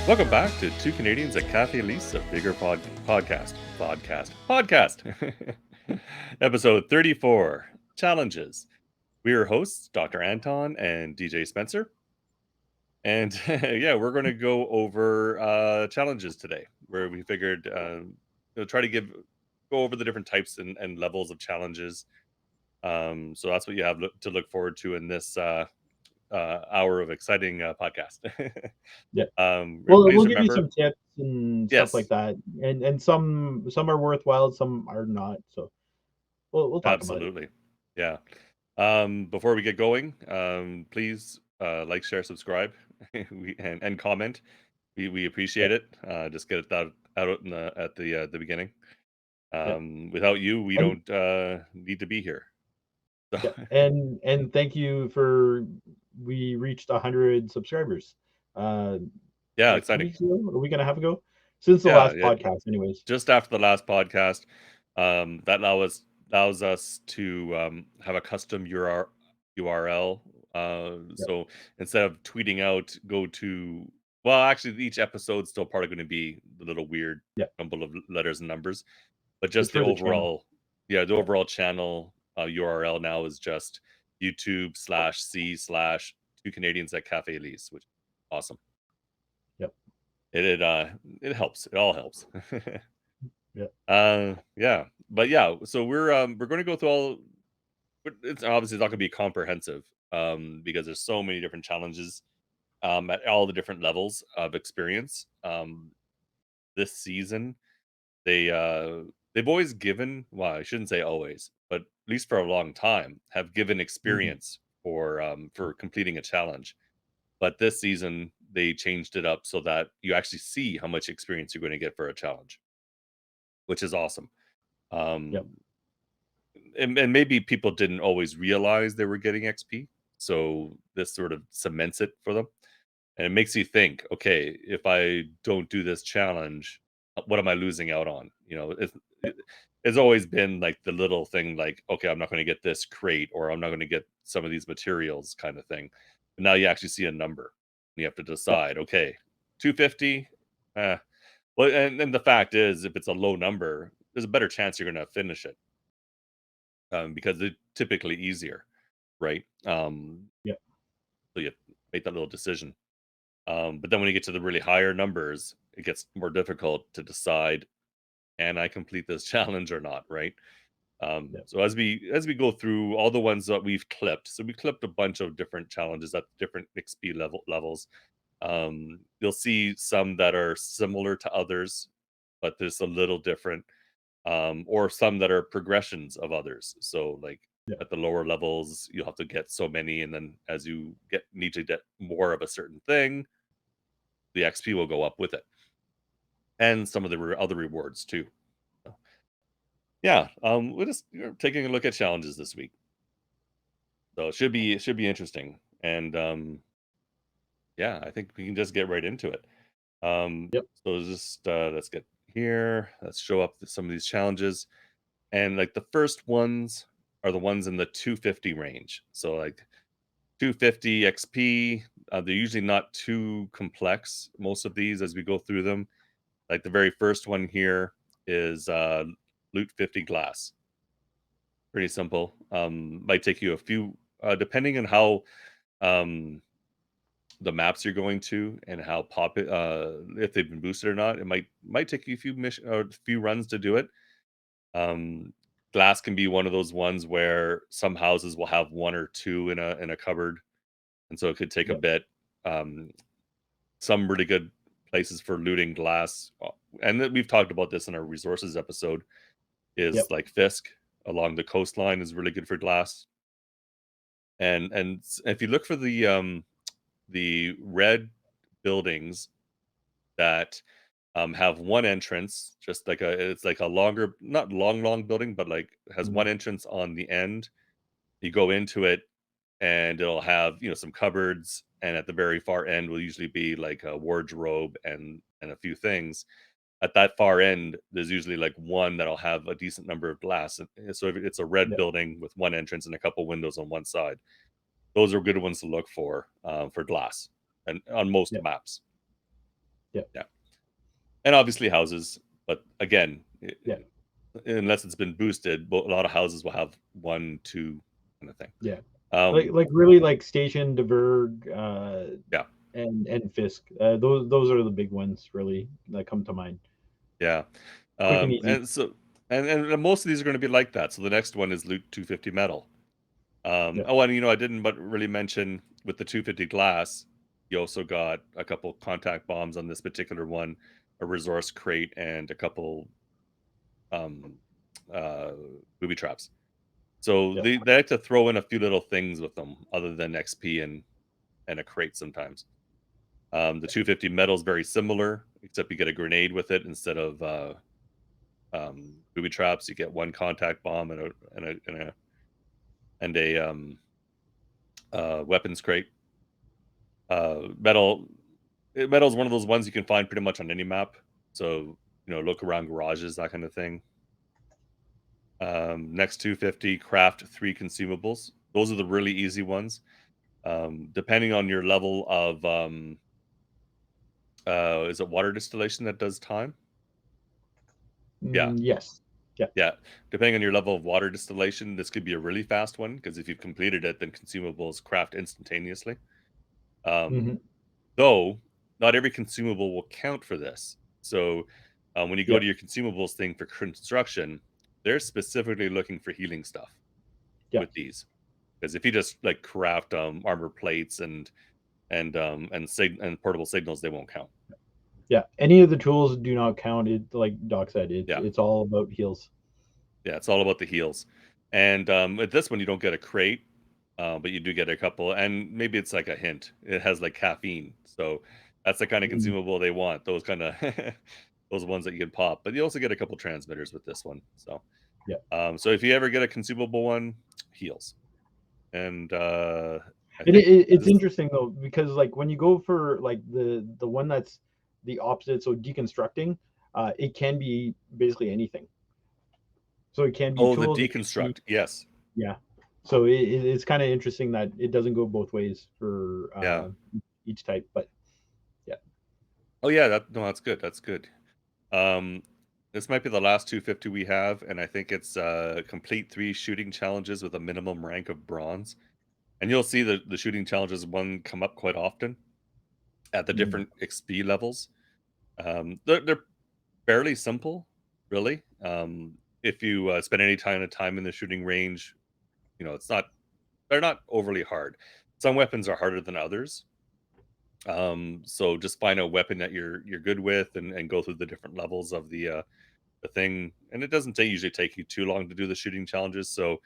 Welcome back to Two Canadians at Kafe Lise, a Vigor podcast. Episode 34, Challenges. We are hosts, Dr. Anton and DJ Spencer. And yeah, we're going to go over challenges today, where we figured try to go over the different types and levels of challenges. So that's what you have to look forward to in this hour of exciting podcast. Yeah. Please We'll give you remember, some tips and stuff like yes, that, and some are worthwhile, some are not. So we'll talk about it. absolutely. Yeah. Before we get going, please like, share, subscribe, and comment. We Yeah, appreciate it. Just get it out in at the beginning. yeah, Without you, we and don't need to be here. So yeah, and thank you for we reached 100 subscribers. Uh, yeah, like 2 exciting. weeks ago, a week and a half ago, since the Yeah, last yeah. podcast, anyways. Just after the last podcast, that allows us to have a custom URL. Yeah, So instead of tweeting out, go to well, actually, each episode's still probably going to be the little weird yeah, jumble of letters and numbers, but it's just the for the channel. overall, yeah, the Yeah, overall channel URL now is just YouTube/C/ Two Canadians at Cafe Lise, which is awesome. yeah, It helps. It all helps. yeah, Yeah, but yeah, so we're going to go through all. But it's obviously not going to be comprehensive, because there's so many different challenges, at all the different levels of experience. This season, they they've always given. Well, I shouldn't say always, but at least for a long time, have given mhm, experience for completing a challenge. But this season, they changed it up so that you actually see how much experience you're going to get for a challenge, which is awesome. yeah, Um, and maybe people didn't always realize they were getting XP, so this sort of cements it for them, and it makes you think, okay, if I don't do this challenge, what am I losing out on? It's always been like the little thing, like, okay, I'm not going to get this crate, or I'm not going to get some of these materials, kind of thing. But now you actually see a number, you have to yeah, decide, okay, 250. uh, well, and the fact is, if it's a low number, there's a better chance you're going to finish it, because they're typically easier, right? yeah, So you make that little decision. But then when you get to the really higher numbers, it gets more difficult to decide, can I complete this challenge or not, right? yeah, So as we go through all the ones that we've clipped, so we clipped a bunch of different challenges at different XP levels. You'll see some that are similar to others, but there's a little different, or some that are progressions of others. So like yeah, at the lower levels, you'll have to get so many, and then as you need to get more of a certain thing, the XP will go up with it, and some of the other rewards too. So, yeah, we're just taking a look at challenges this week, so it should be interesting, and yeah, I think we can just get right into it. yeah, So just let's get here. Let's show up some of these challenges. And like the first ones are the ones in the 250 range. So like 250 XP, they're usually not too complex. Most of these, as we go through them, like the very first one here is loot 50 glass. Pretty simple. Might take you a few, depending on how um, the maps you're going to and how if they've been boosted or not. It might take you a few a few runs to do it. Um, Glass can be one of those ones where some houses will have one or two in a cupboard, and so it could take a yeah, bit. Um, some really good places for looting glass, and we've talked about this in our resources episode, yeah, is like Fisk along the coastline is really good for glass. And if you look for the red buildings that have one entrance, just like it's like a longer, not long building, but like has mhm, one entrance on the end. You go into it, and it'll have some cupboards, and at the very far end will usually be like a wardrobe and a few things. At that far end, there's usually like one that'll have a decent number of glass. And so if it's a red yeah, building with one entrance and a couple windows on one side, those are good ones to look for glass, and on most yeah. maps. Yeah. Yeah, and obviously houses, but again, Yeah. unless it's been boosted, a lot of houses will have 1, 2 kind of thing. Yeah. Um, Like really like Station, DeBerg, yeah, and Fisk. Those are the big ones really that come to mind. yeah, Quick and easy. and so and most of these are going to be like that. So the next one is Loot 250 metal. Yeah. Oh, and I didn't but really mention with the 250 glass, you also got a couple contact bombs on this particular one, a resource crate, and a couple um, uh, booby traps. So Yeah. they like to throw in a few little things with them other than XP and a crate sometimes. The 250 metal is very similar, except you get a grenade with it instead of booby traps. You get one contact bomb and a weapons crate. Metal is one of those ones you can find pretty much on any map. So look around garages, that kind of thing. Next 250, craft 3 consumables. Those are the really easy ones. Depending on your level of is it water distillation that does time? Yeah, Yes. Yeah. yeah. Depending on your level of water distillation, this could be a really fast one because if you've completed it, then consumables craft instantaneously. Um, Hmm. though not every consumable will count for this. So when you go Yeah. to your consumables thing for construction, they're specifically looking for healing stuff Yeah. with these. Because if you just like craft armor plates and portable signals, they won't count. Yeah. Any of the tools do not count. It like Doc said, Yeah. it's all about heals. Yeah, it's all about the heals. And with this one, you don't get a crate, but you do get a couple. And maybe it's like a hint. It has like caffeine, so that's the kind of Mhm. consumable they want. Those kind of those ones that you can pop. But you also get a couple transmitters with this one. Yeah. So if you ever get a consumable one, heals. And I And think it's this. interesting though because like when you go for like the one that's the opposite, so deconstructing, it can be basically anything. So it can be Oh, the tools, it can be deconstruct. Yes. yeah. So it's kind of interesting that it doesn't go both ways for Yeah. each type, but yeah. Oh yeah. That's good. That's good. Um, this might be the last 250 we have, and I think it's complete 3 shooting challenges with a minimum rank of bronze. And you'll see the shooting challenges one come up quite often at the Mm, different XP levels. They're fairly simple, really. If you spend any time in the shooting range, it's not they're not overly hard. Some weapons are harder than others. So just find a weapon that you're good with and go through the different levels of the thing, and it doesn't usually take you too long to do the shooting challenges. So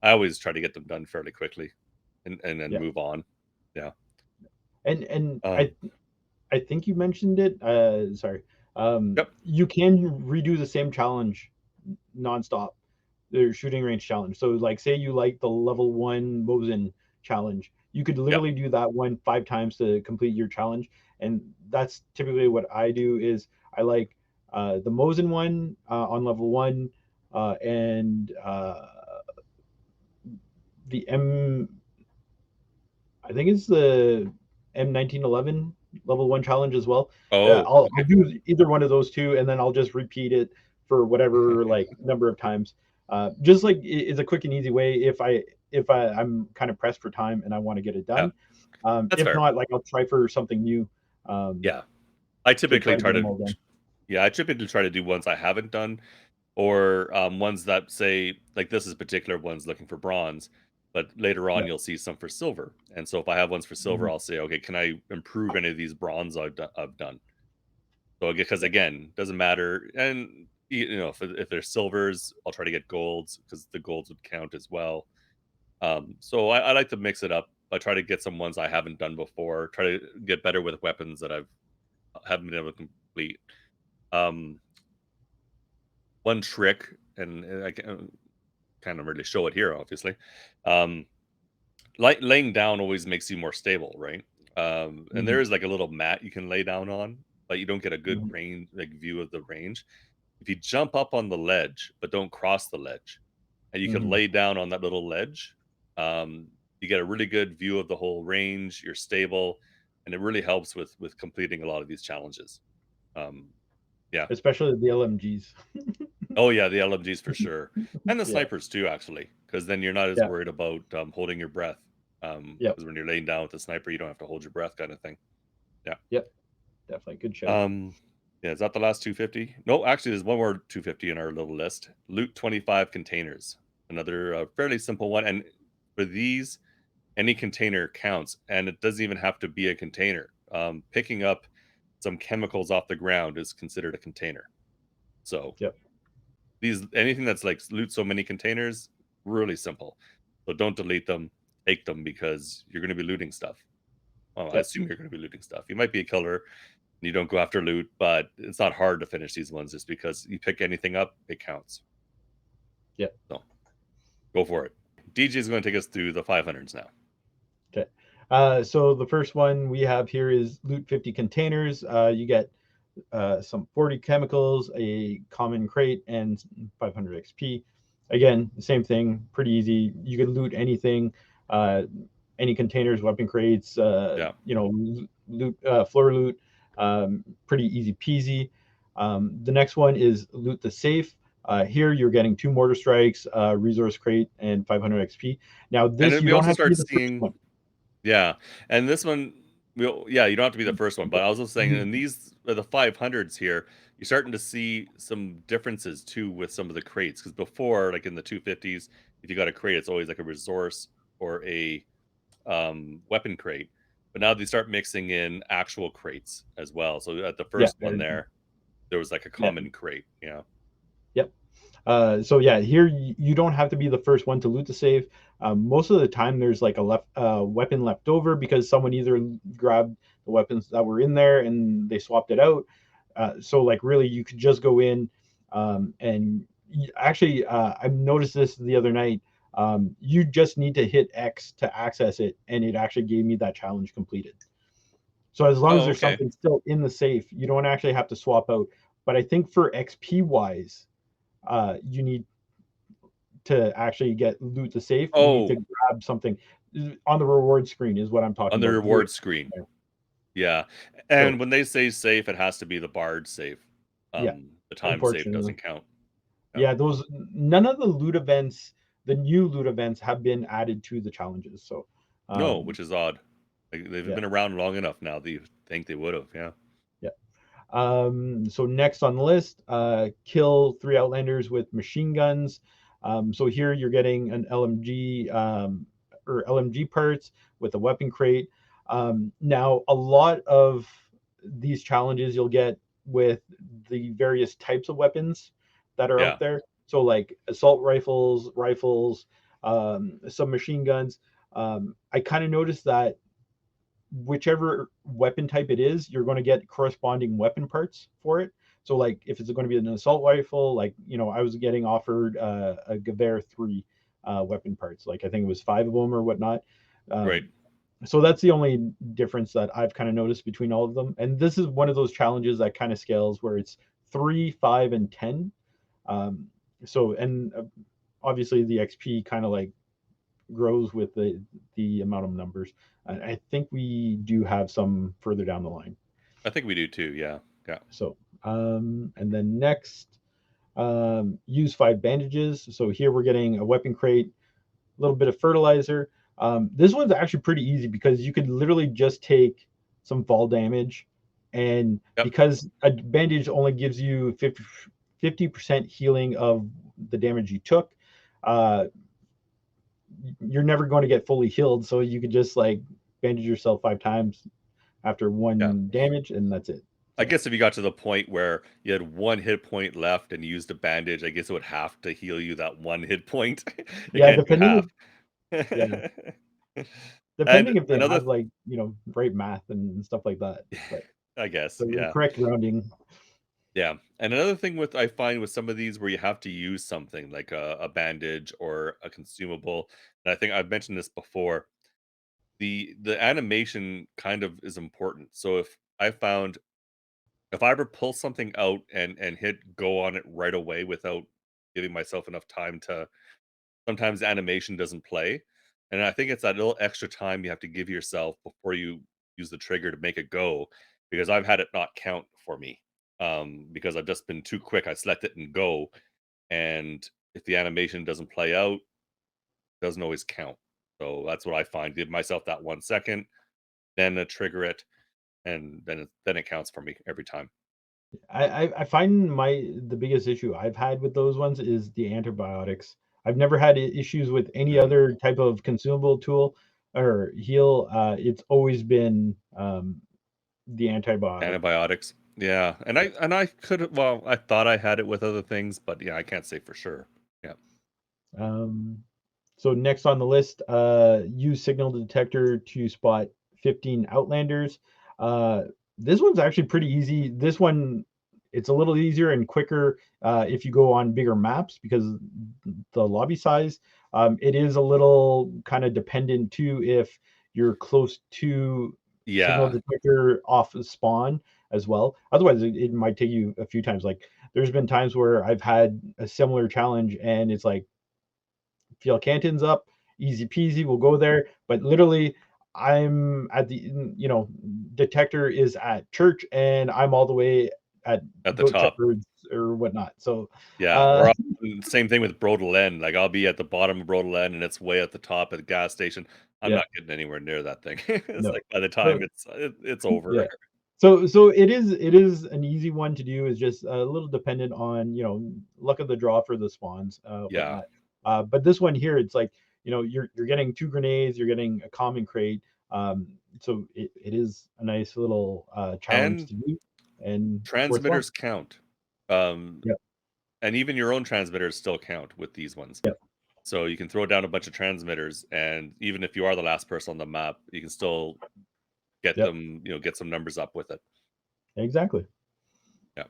I always try to get them done fairly quickly, and then yeah. move on. Yeah. And Um. I think you mentioned it. Sorry. Yep. You can redo the same challenge nonstop. Their shooting range challenge. So like say you like the level one Mosin challenge, you could Yep. literally do that one 5 times to complete your challenge. And that's typically what I do is I like the Mosin one on level one and the I think it's the M1911 level one challenge as well. Oh. I'll Okay. do either one of those two, and then I'll just repeat it for whatever like number of times. Just like it's a quick and easy way I'm kind of pressed for time and I want to get it Yeah. done. That's If fair. not, like I'll try for something new um, Yeah. I to try typically to try get them to. all done. Yeah, I typically try to do ones I haven't done, or ones that say like this is particular ones looking for bronze, but later on Yeah. you'll see some for silver. And so if I have ones for silver, Mhm. I'll say, okay, can I improve any of these bronze I've done? So because Yeah. again, doesn't matter. And if there's silvers, I'll try to get golds because the golds would count as well. So I like to mix it up. I try to get some ones I haven't done before. Try to get better with weapons that haven't been able to complete. Um, One trick, and I can kind of really show it here, obviously. Um, laying down always makes you more stable, right? And there Mhm. is like a little mat you can lay down on, but you don't get a good Mhm. range, like view of the range. If you jump up on the ledge, but don't cross the ledge, and you can Mhm. lay down on that little ledge, you get a really good view of the whole range. You're stable. and it really helps with completing a lot of these challenges. Um, yeah. especially the LMGs. Oh yeah, the LMGs for sure, and the Yeah, snipers too, actually, because then you're not as yeah, worried about holding your breath. yep, Because when you're laying down with the sniper, you don't have to hold your breath, kind of thing. Yeah. yep, definitely good shout. Um, yeah, is that the last 250? No, actually, there's one more 250 in our little list. Loot 25 containers. Another fairly simple one. And for these, any container counts, and it doesn't even have to be a container. Picking up some chemicals off the ground is considered a container. So Yep, these anything that's like loot so many containers, really simple. So don't delete them, take them because you're going to be looting stuff. Well, I yep, assume you're going to be looting stuff. You might be a killer and you don't go after loot, but it's not hard to finish these ones just because you pick anything up, it counts. yep. So go for it. DJ is going to take us through the 500s now. Okay. So the first one we have here is loot 50 containers. You get some 40 chemicals, a common crate, and 500 XP. Again, same thing, pretty easy. You can loot anything, uh, any containers, weapon crates, Yeah. loot, floor loot, pretty easy peasy. The next one is loot the safe. Here you're getting two mortar strikes, resource crate, and 500 XP. Now And this then you we don't also have to be start the first seeing, one. yeah. And this one, yeah, you don't have to be the first one, but I was also saying in Mhm. these, the 500s here, you're starting to see some differences too with some of the crates. Because before, like in the 250s, if you got a crate, it's always like a resource or a weapon crate. But now they start mixing in actual crates as well. So at the Yeah, first one there was like a yeah, common crate. Yeah. yep. So yeah, here you don't have to be the first one to loot the safe. Most of the time, there's like a weapon left over because someone either grabbed the weapons that were in there and they swapped it out. So like really, you could just go in and actually, I noticed this the other night. You just need to hit X to access it, and it actually gave me that challenge completed. So as long as Oh, there's okay. something still in the safe, you don't actually have to swap out. But I think for XP wise, you need to actually get loot the safe, you need to Oh, grab something on the reward screen is what I'm on talking the about. You're reward screen. there. Yeah. So And when they say safe, it has to be the barred safe. yeah, The time safe unfortunately. doesn't count. Yeah. Yeah, those none of the loot events, the new loot events have been added to the challenges. So No, um which is odd. Like, they've yeah, been around long enough now that you think they would have. Yeah. yeah. So next on the list, kill three outlanders with machine guns. So here you're getting an LMG or LMG parts with a weapon crate. Now, a lot of these challenges you'll get with the various types of weapons that are out Yeah. there. So like assault rifles, some machine guns. I kind of noticed that whichever weapon type it is, you're going to get corresponding weapon parts for it. So, like, if it's going to be an assault rifle, like, I was getting offered a Gewehr 3 weapon parts. Like, I think it was five of them or whatnot. Right. Um, so, that's the only difference that I've kind of noticed between all of them. And this is one of those challenges that kind of scales where it's 3, 5, and 10. Um, and obviously the XP kind of like grows with the amount of numbers. I think we do have some further down the line. I think we do too. Yeah. Yeah. So, and then next, use five bandages. So here we're getting a weapon crate, a little bit of fertilizer. This one's actually pretty easy because you could literally just take some fall damage, and Yep. because a bandage only gives you 50% healing of the damage you took, uh, you're never going to get fully healed. So you could just like bandage yourself five times after Yeah. one damage, and that's it. I So guess if you got to the point where you had one hit point left and you used a bandage, I guess it would have to heal you that one hit point. It yeah, can't do half. yeah, And depending if they another, have like right math and stuff like that. But I guess, the yeah. correct rounding. Yeah, and another thing with I find with some of these where you have to use something like a bandage or a consumable, and I think I've mentioned this before, the animation kind of is important. So if I ever pull something out and hit go on it right away without giving myself enough time to sometimes the animation doesn't play. And I think it's that little extra time you have to give yourself before you use the trigger to make it go, because I've had it not count for me, because I've just been too quick. I select it and go, and if the animation doesn't play out, it doesn't always count. So that's what I find. Give myself that 1 second, then trigger it, and then it counts for me every time. I find the biggest issue I've had with those ones is the antibiotics. I've never had issues with any Mm. other type of consumable tool or heal. It's always been the antibiotic. Antibiotics. Yeah, and I could, well, I thought I had it with other things, but yeah, I can't say for sure. Yeah. Um, so next on the list, use signal detector to spot 15 outlanders. Uh, this one's actually pretty easy. This one, it's a little easier and quicker if you go on bigger maps because the lobby size. It is a little kind of dependent too if you're close to signal Yeah, detector off the spawn as well. Otherwise, it might take you a few times. Like there's been times where I've had a similar challenge and it's like feel Canton's up, easy peasy, we'll go there. But literally, I'm at the detector is at church, and I'm all the way at at the goat top. shepherds or whatnot. So, Yeah, uh, or same thing with Brodelen. Like, I'll be at the bottom of Brodelen, and it's way at the top at the gas station. I'm yeah, not getting anywhere near that thing. It's no, like by the time so it's over. yeah. So it is an easy one to do. It's just a little dependent on luck of the draw for the spawns, Yeah, whatnot. But this one here, it's like you're getting two grenades, you're getting a common crate. Um, so it is a nice little challenge and to do and worthwhile. transmitters count. Um, Yep, and even your own transmitters still count with these ones. yep, So you can throw down a bunch of transmitters, and even if you are the last person on the map, you can still get yep, them, get some numbers up with it. exactly. Yeah.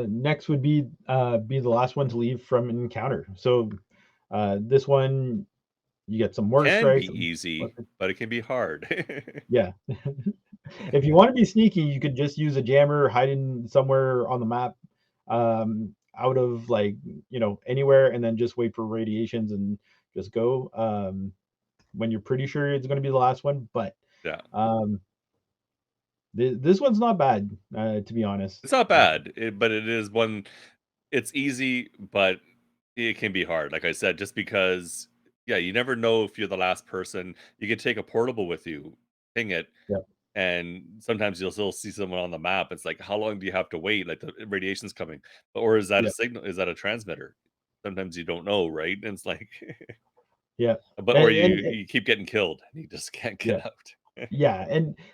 Next would be the last one to leave from an encounter. So this one you get some mortar Can be strikes. easy, but it can be hard. Yeah. If you want to be sneaky, you could just use a jammer hiding somewhere on the map, out of like anywhere, and then just wait for radiations and just go when you're pretty sure it's going to be the last one. But Yeah. um, this one's not bad, to be honest. It's not bad, but it is one. It's easy, but it can be hard. Like I said, just because, yeah, you never know if you're the last person. You can take a portable with you, ping it, Yep, and sometimes you'll still see someone on the map. It's like, how long do you have to wait? Like the radiation's coming, or is that a yep, signal? Is that a transmitter? Sometimes you don't know, right? And it's like, yeah, but or and, you and you keep getting killed and you just can't yeah. get out. Yeah,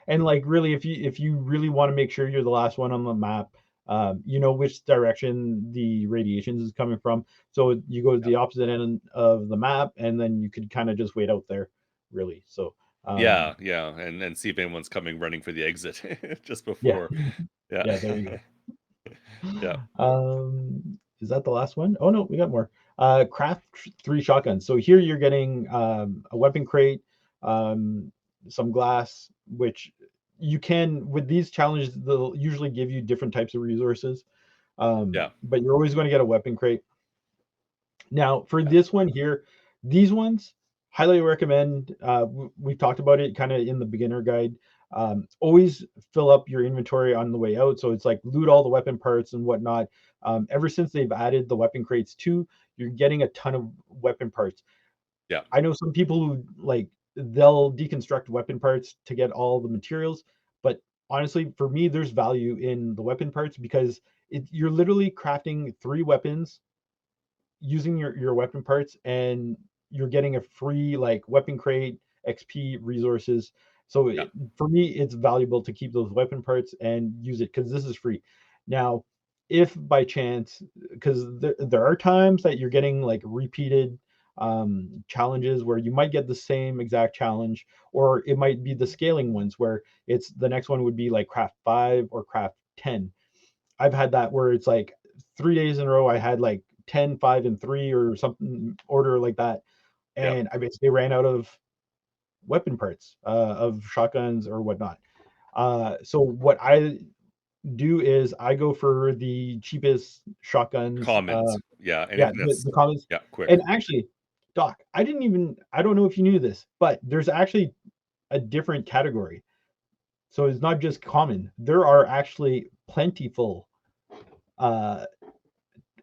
and like really, if you really want to make sure you're the last one on the map, you know which direction the radiations is coming from. So you go to Yeah, the opposite end of the map, and then you could kind of just wait out there, really. So yeah, yeah, and see if anyone's coming running for the exit just yeah, before. Yeah, yeah, there you yeah, go. Is that the last one? Oh no, we got more. Craft three shotguns. So here you're getting a weapon crate, um, some glass, which you can with these challenges they'll usually give you different types of resources, yeah, but you're always going to get a weapon crate. Now for yeah, this one here, these ones highly recommend. We've talked about it kind of in the beginner guide. Always fill up your inventory on the way out, so it's like loot all the weapon parts and whatnot. Ever since they've added the weapon crates too, you're getting a ton of weapon parts. yeah, I know some people who like they'll deconstruct weapon parts to get all the materials, but honestly, for me, there's value in the weapon parts because you're literally crafting three weapons using your weapon parts, and you're getting a free like weapon crate, XP resources. So yeah, for me, it's valuable to keep those weapon parts and use it because this is free. Now, if by chance, because there are times that you're getting like repeated challenges where you might get the same exact challenge, or it might be the scaling ones where it's the next one would be like craft 5 or craft 10. I've had that where it's like 3 days in a row I had like 10, 5, and 3 or something order like that. yeah. And I basically ran out of weapon parts, of shotguns or whatnot. So what I do is I go for the cheapest shotguns. Commons, yeah, Yeah, anything the that's, commons. yeah, quick. And actually, Doc, I don't know if you knew this, but there's actually a different category. So it's not just common. There are actually plentiful uh,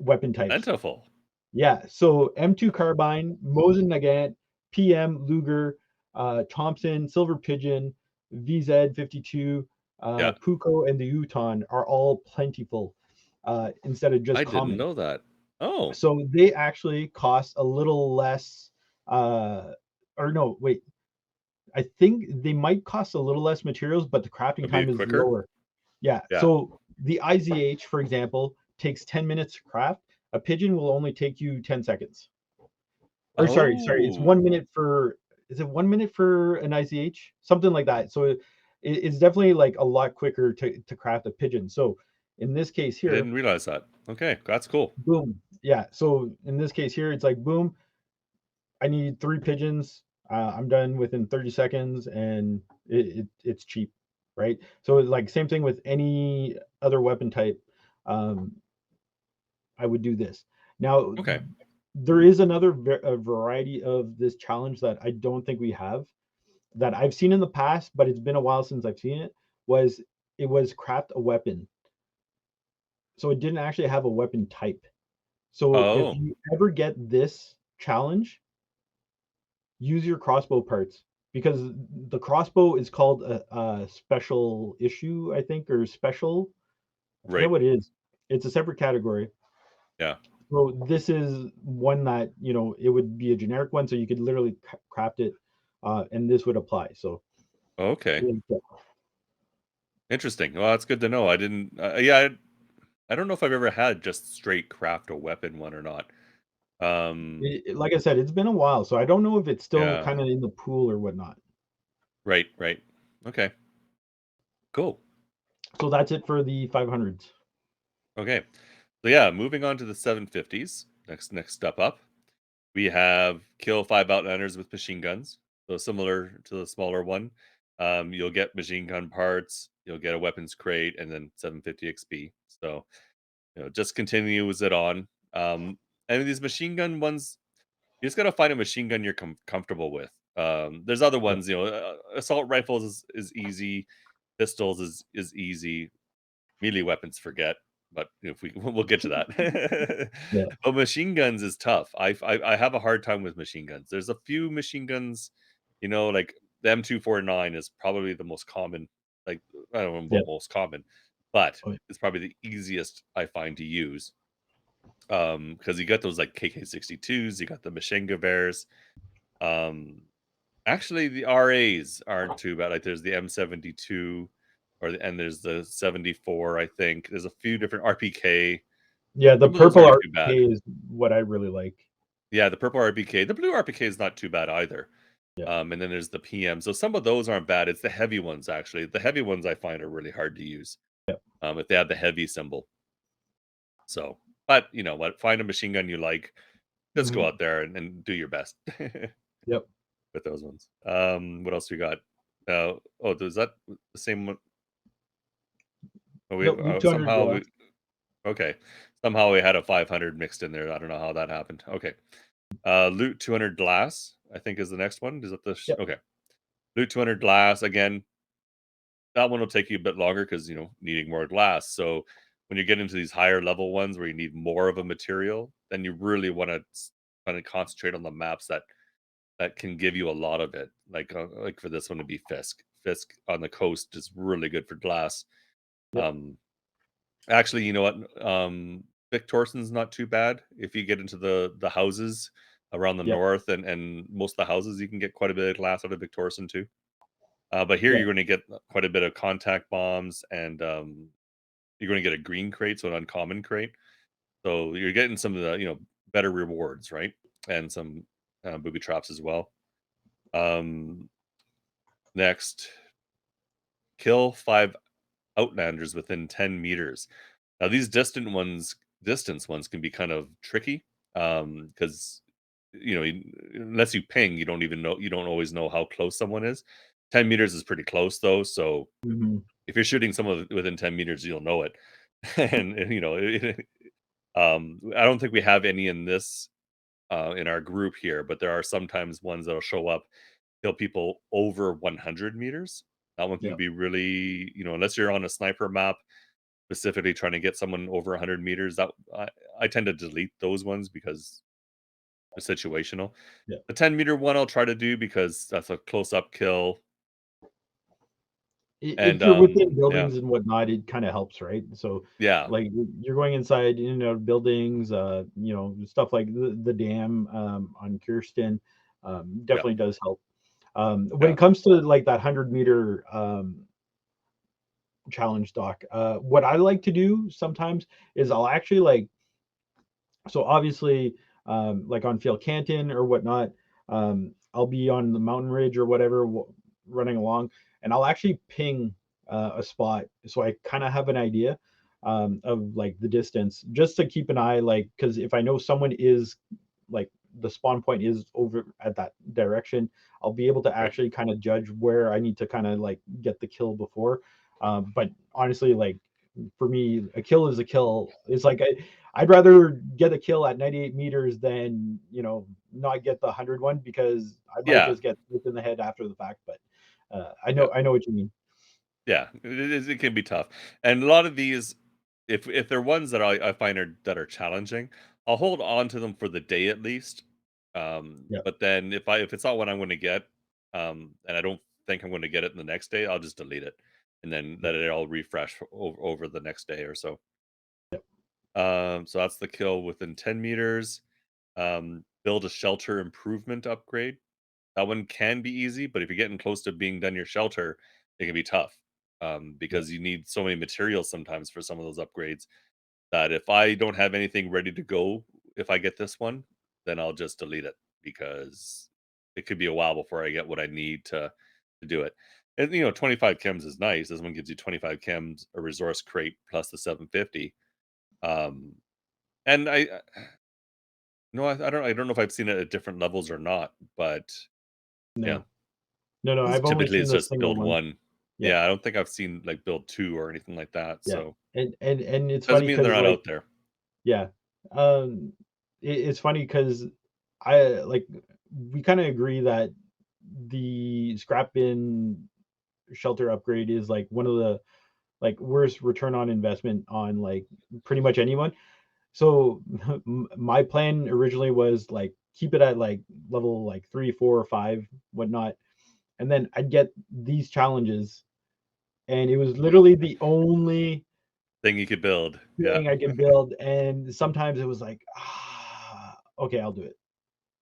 weapon types. Plentiful. Yeah. So M2 carbine, Mosin Nagant, PM Luger, Thompson, Silver Pigeon, VZ52, Yeah. Puko, and the Uton are all plentiful instead of just I didn't common. know that. Oh, So they actually cost a little less. Uh, or no, wait. I think they might cost a little less materials, but the crafting it'd be time is quicker. lower. Yeah. Yeah. So the IZH, for example, takes 10 minutes to craft. A pigeon will only take you 10 seconds. Or sorry, it's Oh, 1 minute for, is it 1 minute for an IZH? Something like that. So it's definitely like a lot quicker to craft a pigeon. So in this case I here, didn't realize that. Okay, that's cool. boom. Yeah. So in this case here, it's like boom, I need 3 pigeons. I'm done within 30 seconds, and it's cheap, right? So it's like same thing with any other weapon type. Um, I would do this. Now, Okay. there is another a variety of this challenge that I don't think we have that I've seen in the past, but it's been a while since I've seen it. Was it was craft a weapon, so it didn't actually have a weapon type. So if Oh, you ever get this challenge, use your crossbow parts because the crossbow is called a special issue, I think, or special. I forget right. what it is. It's a separate category. Yeah. So this is one that it would be a generic one, so you could literally craft it, and this would apply. So Okay. yeah, Interesting. Well, that's good to know. I didn't. Yeah, I don't know if I've ever had just straight craft a weapon one or not. like I said, it's been a while, so I don't know if it's still Yeah. kind of in the pool or whatnot. Right. Right. Okay. Cool. So that's it for the 500s. Okay. So yeah, moving on to the 750s. Next step up, we have kill 5 outlanders with machine guns. So similar to the smaller one. You'll get machine gun parts, you'll get a weapons crate, and then 750 XP. So just continues it on. And these machine gun ones, you just gotta find a machine gun you're comfortable with. There's other Yeah. ones, assault rifles is easy, pistols is easy, melee weapons forget. But if we we'll get to that. Yeah. But machine guns is tough. I have a hard time with machine guns. There's a few machine guns, like the M249 is probably the most common. Like I don't know Yeah. about most common, but Oh, it's probably the easiest I find to use. Because you got those like KK62s, you got the Maschinengewehrs. Um, Actually, the RAs aren't too bad. Like there's the M72, and there's the 74. I think there's a few different RPK. yeah. The Some of those purple aren't too bad. RPK is what I really like. Yeah, the purple RPK, the blue RPK is not too bad either. Yeah. And then there's the PM. So some of those aren't bad. It's the heavy ones actually. The heavy ones I find are really hard to use. Yeah. If they have the heavy symbol. So, but you know what? Find a machine gun you like. Just go Mhm. out there and do your best Yep. with those ones. What else we got? Is that the same one? Oh, Yep. Loop 200 somehow glass. we okay. Somehow we had a 500 mixed in there. I don't know how that happened. Okay. Loot 200 glass, I think is the next one. Is that Yep. okay? Loot 200 glass again. That one will take you a bit longer because needing more glass. So when you get into these higher level ones where you need more of a material, then you really want to kind of concentrate on the maps that can give you a lot of it. Like for this one to be Fisk. Fisk on the coast is really good for glass. Yep. Um, Actually, you know what? Vic Torson's not too bad if you get into the houses around the Yep. north, and most of the houses you can get quite a bit of glass out of Vic Torson too. But here Yeah. you're going to get quite a bit of contact bombs, and you're going to get a green crate, so an uncommon crate. So you're getting some of the better rewards, right? And some booby traps as well. Um, Next, kill 5 outlanders within 10 meters. Now these distance ones can be kind of tricky because unless you ping, you don't always know how close someone is. 10 meters is pretty close though, so Mhm. if you're shooting someone within 10 meters, you'll know it. And I don't think we have any in this in our group here, but there are sometimes ones that'll show up kill people over 100 meters. That one can Yeah. be really, unless you're on a sniper map specifically trying to get someone over 100 meters. I tend to delete those ones because they're situational. Yeah. The 10-meter one I'll try to do because that's a close up kill. And If you're within yeah, buildings and whatnot, it kind of helps, right? So, yeah, like, you're going inside, buildings, stuff like the dam on Kirsten yeah, definitely does help. When yeah, it comes to like that 100-meter challenge, Doc, what I like to do sometimes is I'll actually like so obviously, like on Field Canton or whatnot, I'll be on the mountain ridge or whatever, running along, and I'll actually ping a spot so I kind of have an idea of like the distance, just to keep an eye, like because if I know someone is like the spawn point is over at that direction, I'll be able to right, actually kind of judge where I need to kind of like get the kill before. But honestly, like for me, a kill is a kill. It's like I'd rather get a kill at 98 meters than not get the 101 because I might yeah, just get hit in the head after the fact. But yeah. I know what you mean. Yeah, it can be tough, and a lot of these, if they're ones that I find that are challenging, I'll hold on to them for the day at least. Yeah, But then if it's not what I'm going to get, and I don't think I'm going to get it in the next day, I'll just delete it, and then yeah, let it all refresh over the next day or so. yeah, So that's the kill within 10 meters. Build a shelter improvement upgrade. That one can be easy, but if you're getting close to being done your shelter, it can be tough, yeah, because you need so many materials sometimes for some of those upgrades that if I don't have anything ready to go, if I get this one, then I'll just delete it because it could be a while before I get what I need to do it. And 25 chems is nice. This one gives you 25 chems, a resource crate plus the 750. Um, and no, I don't know if I've seen it at different levels or not, but yeah. no, no. It's I've only typically seen it's the just single build one. 1. Yeah, Yeah, I don't think I've seen, like, build 2 or anything like that, yeah, so and it's doesn't funny mean they're because not like out there. yeah, um, it's funny because I like we kind of agree that the scrap bin shelter upgrade is like one of the like worst return on investment on like pretty much anyone. So my plan originally was like keep it at like level like 3, 4, or 5, whatnot, and then I'd get these challenges, and it was literally the only Thing you could build. Yeah. thing I could build. And sometimes it was like, okay, I'll do it.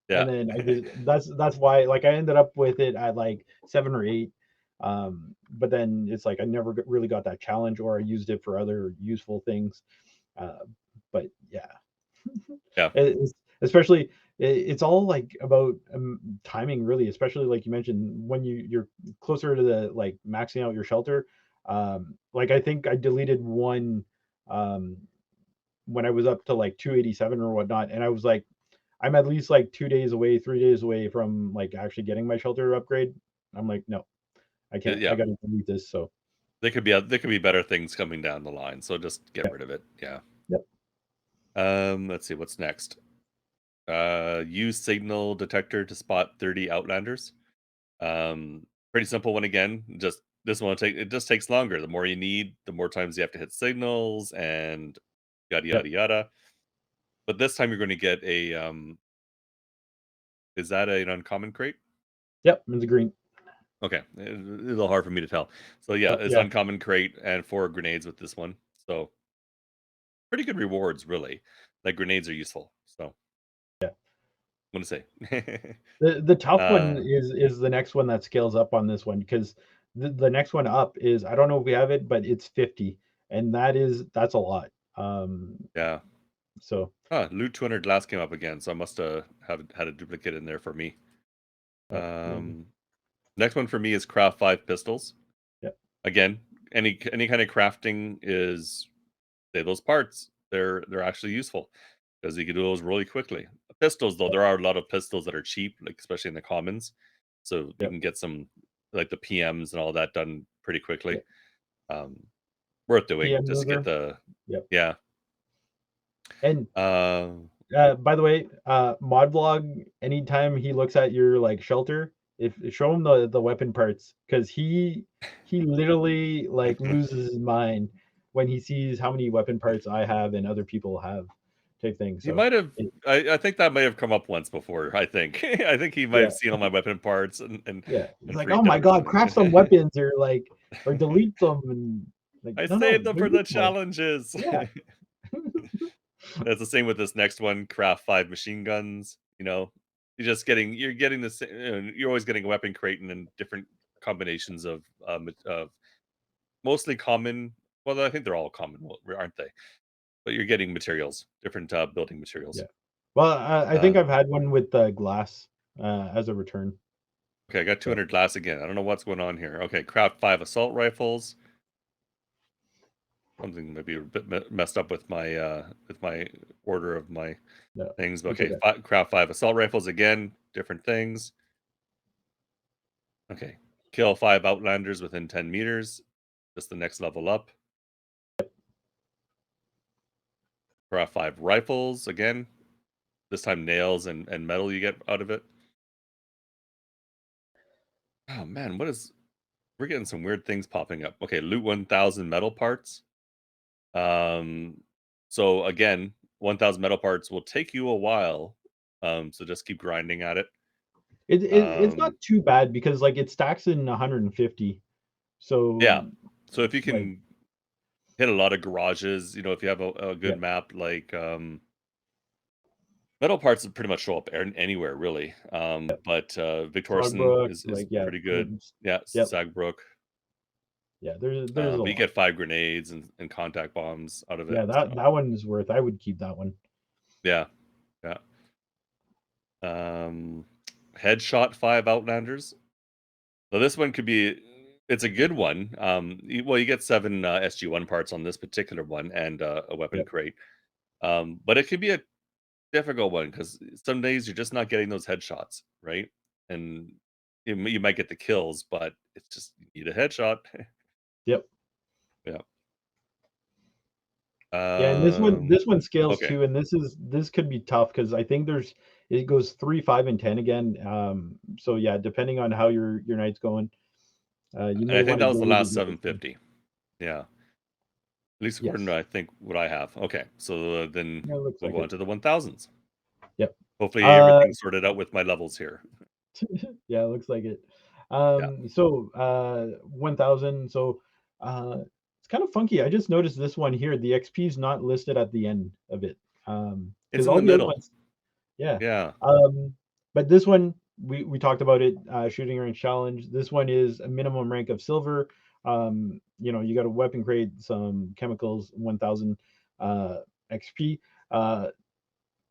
And Yeah. then I just that's why like I ended up with it at like 7 or 8. But then it's like I never really got that challenge, or I used it for other useful things. Uh, but yeah, Yeah. it's, especially it's all like about timing, really. Especially like you mentioned, when you're closer to the like maxing out your shelter. Like I think I deleted one um, when I was up to like 287 or whatnot, and I was like, I'm at least like 2 days away, 3 days away from like actually getting my shelter upgrade. I'm like, no, I can't. I Yeah. got to delete this. So There could be better things coming down the line, so just get yeah, rid of it. Yeah. yep, Let's see what's next. Use signal detector to spot 30 outlanders. Pretty simple one again. Just this one it just takes longer. The more you need, the more times you have to hit signals and yada yep, yada yada. But this time you're going to get is that an uncommon crate? yep. It's green. Okay, it's a little hard for me to tell. So yeah, Yep, it's yeah, uncommon crate and 4 grenades with this one. So pretty good rewards, really. Like grenades are useful. So I'm yeah. gonna say, The tough one uh, is the next one that scales up on this one, because the next one up is, I don't know if we have it, but it's 50, and that's a lot. yeah. So Loot 200 glass came up again, so I must have had a duplicate in there for me. yep, Um, Next one for me is craft 5 pistols. yep, Again, any kind of crafting is say those parts. They're actually useful because you can do those really quickly. Pistols though, yep, there are a lot of pistols that are cheap, like especially in the commons, so you yep. can get some like the PMs and all that done pretty quickly. Yep. Um, Worth doing PM just to get mover. the Yep. yeah. And Uh, by the way, mod vlog, anytime he looks at your like shelter, if show him the weapon parts because he literally like loses his mind when he sees how many weapon parts I have and other people have, type thing. He So might have. it, I think that may have come up once before. I think. I think he might yeah, have seen all my weapon parts yeah. It's and like, oh freaked my out or god, something. craft some weapons or like or delete them and like I no, saved them they're for the useful. challenges. Yeah, That's the same with this next one. Craft 5 machine guns. You're getting the same. You're always getting a weapon crate and then different combinations of mostly common. Well, I think they're all common, aren't they? But you're getting materials, different building materials. yeah. Well, I think Uh, I've had one with glass as a return. okay, I got So 200 glass again. I don't know what's going on here. Okay, craft 5 assault rifles. Something might be a bit messed up with my order of my yeah, things. But it's okay, okay. craft 5 assault rifles again, different things. Okay, kill 5 outlanders within 10 meters. Just the next level up. Craft 5 rifles again. This time nails and metal you get out of it. Oh man, we're getting some weird things popping up. Okay, loot 1,000 metal parts. Um, so again, 1,000 metal parts will take you a while. So just keep grinding at it. It's not Um, too bad because like it stacks in 150. So yeah. So if you like can hit a lot of garages, if you have a yeah, good map, like metal parts pretty much show up anywhere really. But Victorson Slogbrook, is like yeah, pretty good. Yeah, yep, Sagbrook. yeah. There's a But you lot. get 5 grenades and contact bombs out of it. Yeah, So that one is worth. I would keep that one. yeah, yeah. Um, headshot 5 outlanders. So this one could be. It's a good one. You get 7 SG1 parts on this particular one and a weapon Yep, crate. But it could be a difficult one because some days you're just not getting those headshots, right? And you might get the kills, but it's just you need a headshot. yep. Yeah. Yeah, and Um. this one scales Okay. too, and this could be tough because I think there's it goes 3, 5, and 10 again. So yeah, depending on how your night's going, you And may I think want to that was go the with a last different one. 750. Yeah. At least according to Yes, I think what I have. Okay. So yeah, then it looks we'll like go on it. to the 1000s. Yep. Hopefully Uh, everything's sorted out with my levels here. yeah, it looks like it. Yeah. So 1000. So it's kind of funky. I just noticed this one here. The XP is not listed at the end of it. It's Because in all the the other middle. ones, yeah. Yeah. But this one we talked about it. Shooting range challenge. This one is a minimum rank of silver. You got a weapon crate, some chemicals, 1000 XP. Uh,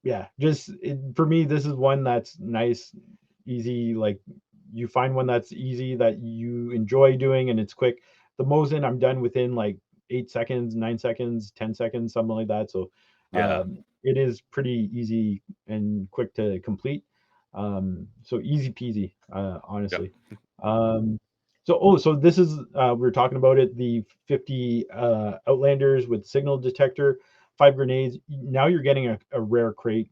yeah, just for me, this is one that's nice, easy. Like you find one that's easy that you enjoy doing, and it's quick. The Mosin, I'm done within like 8 seconds, 9 seconds, 10 seconds, something like that. So Yeah. it is pretty easy and quick to complete. So easy peasy, Yep. honestly. Um, so this is we're talking about it. The 50 Outlanders with signal detector, 5 grenades. Now you're getting a rare crate.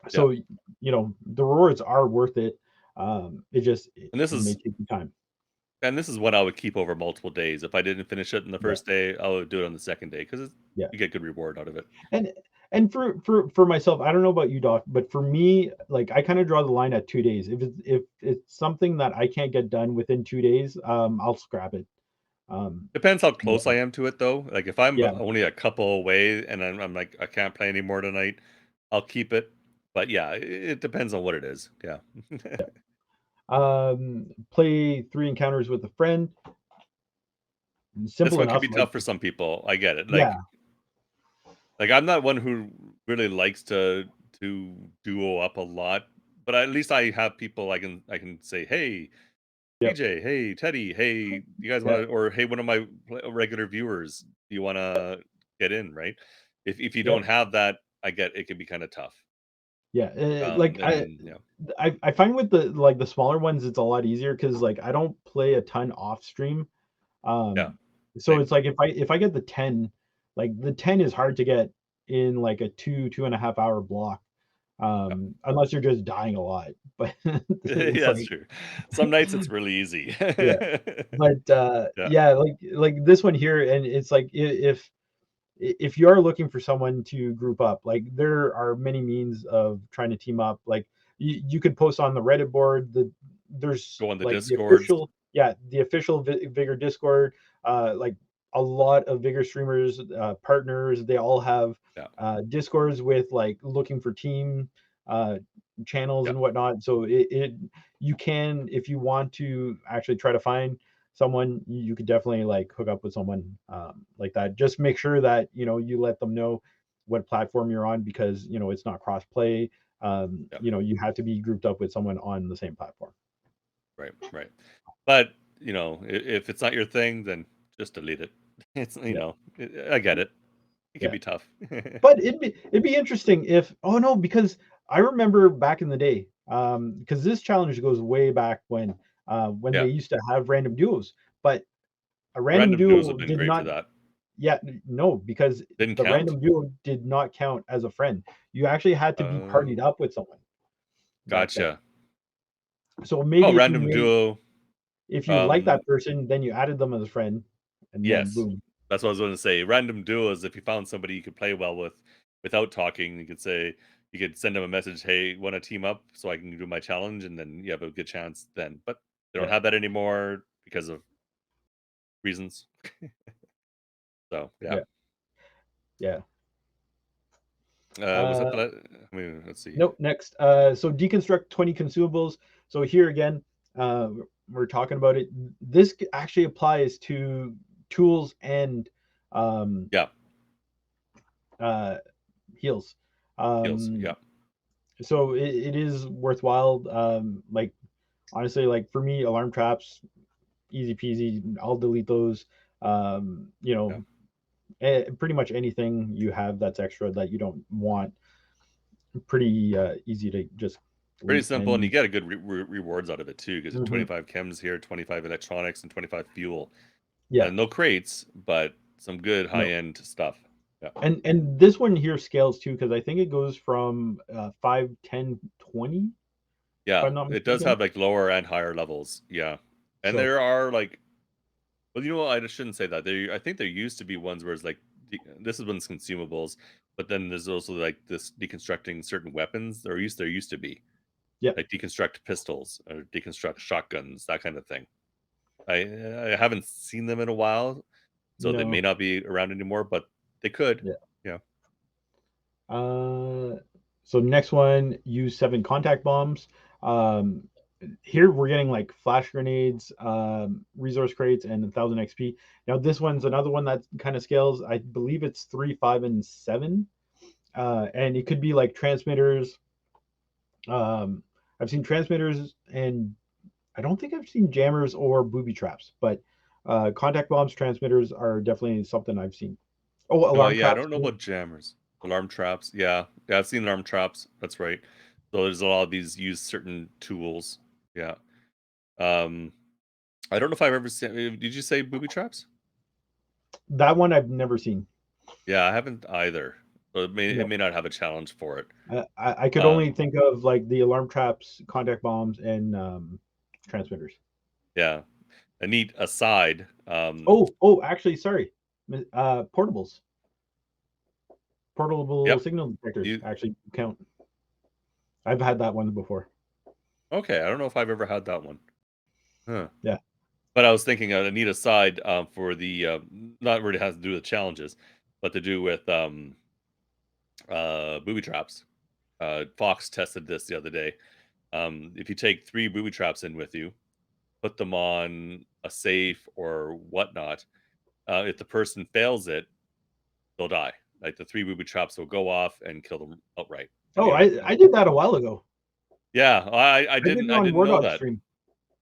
Yep. So the rewards are worth it. It And this may is take you time. and this is what I would keep over multiple days. If I didn't finish it in the Yeah, first day, I would do it on the second day because yeah. you get good reward out of it. And for myself, I don't know about you, Doc, but for me, like I kind of draw the line at 2 days. If it's something that I can't get done within 2 days, I'll scrap it. Depends how Yeah, close I am to it, though. Like if I'm yeah, only a couple away and I'm like I can't play anymore tonight, I'll keep it. But yeah, it depends on what it is. Yeah. yeah. Play 3 encounters with a friend. This Simple one could enough. be Like tough for some people. I get it. yeah, Like I'm not one who really likes to duo up a lot, but at least I have people I can say, "Hey, yep, TJ, hey, Teddy, hey, you guys yeah, want to or hey, one of my regular viewers, do you want to get in, right?" If you yep, don't have that, I get it can be kind of tough. yeah. Like Then yeah. I find with the smaller ones, it's a lot easier because like I don't play a ton off stream. Yeah. So Same. it's like if I get the 10, like the 10 is hard to get in like a 2.5 hour block. Yeah. unless you're just dying a lot. But Yeah, it's that's like, true. Some nights it's really easy. yeah. But Yeah, yeah, like this one here, and it's like if you are looking for someone to group up, like there are many means of trying to team up. Like you could post on the Reddit board. There's go on the like the discords. official, yeah, the official Vigor Discord. Like a lot of Vigor streamers, partners, they all have Yeah, discords with like looking for team uh, channels yeah, and whatnot. So it you can, if you want to actually try to find someone, you could definitely like hook up with someone like that. Just make sure that you let them know what platform you're on, because it's not cross play. yeah. You have to be grouped up with someone on the same platform. Right, right. But, if it's not your thing, then just delete it. It's, Yeah, I get it. It can yeah. be tough. But it'd be interesting if, oh no, because I remember back in the day, because this challenge goes way back when they Yeah. used to have random duos, but a random Random duos duo have been did great for not. that. Yeah, no, because Didn't the count? random duo did not count as a friend. You actually had to be partied Oh, up with someone back then. gotcha. So Oh, maybe random duo. if you like Um, that person, then you added them as a friend, and then yes. boom. That's what I was gonna say. Random duos, if you found somebody you could play well with without talking, you could send them a message, "Hey, wanna team up so I can do my challenge?" And then you have a good chance then. But they don't Yeah, have that anymore because of reasons. So, yeah. yeah, yeah. Was that Uh, the I mean, let's see. nope. Next, so deconstruct 20 consumables. So here again, uh, we're talking about it. This actually applies to tools and um, Yeah, uh, heals. heals. Yeah, So it is worthwhile. Like honestly, like for me, alarm traps, easy peasy. I'll delete those. yeah. Pretty much anything you have that's extra that you don't want, pretty easy to just Pretty delete. simple, and you And get a good rewards out of it too, because mhm, 25 chems here, 25 electronics, and 25 fuel. yeah, No crates, but some good high no. end stuff. Yeah, And this one here scales too, because I think it goes from 5, 10, 20, if yeah. I'm not It does mistaken. have like lower and higher levels. Yeah, and So there are like, well, I just shouldn't say that. I think there used to be ones where it's like this is one's consumables, but then there's also like this deconstructing certain weapons. There used to be yeah, like deconstruct pistols or deconstruct shotguns, that kind of thing. I haven't seen them in a while, so they may no, not be around anymore, but they could. yeah. Yeah. Uh, so next one, use 7 contact bombs. Um, Here we're getting like flash grenades, resource crates, and 1,000 XP. Now this one's another one that kind of scales. I believe it's 3, 5, and 7. And it could be like transmitters. Um, I've seen transmitters, and I don't think I've seen jammers or booby traps, but contact bombs, transmitters are definitely something I've seen. Oh, No, alarm yeah, I traps don't know too. about jammers. Alarm traps. Yeah. Yeah, I've seen alarm traps. That's right. So there's a lot of these use certain tools. Yeah. Um, I don't know if I've ever seen. Did you say booby traps? That one I've never seen. Yeah, I haven't either. So it No. may not have a challenge for it. I could only Um, think of like the alarm traps, contact bombs, and transmitters. yeah. A neat aside. Oh, actually, sorry. Portables, portable Yep. signal detectors You actually count. I've had that one before. okay? I don't know if I've ever had that one. Huh. Yeah, But I was thinking a neat aside, for the, not really has to do with challenges, but to do with, booby traps. Fox tested this the other day. If you take 3 booby traps in with you, put them on a safe or whatnot, if the person fails it, they'll die. Like, the 3 booby traps will go off and kill them outright, and Oh, you don't I did that a while ago. Yeah, I I did it I on didn't War know Dog that. stream.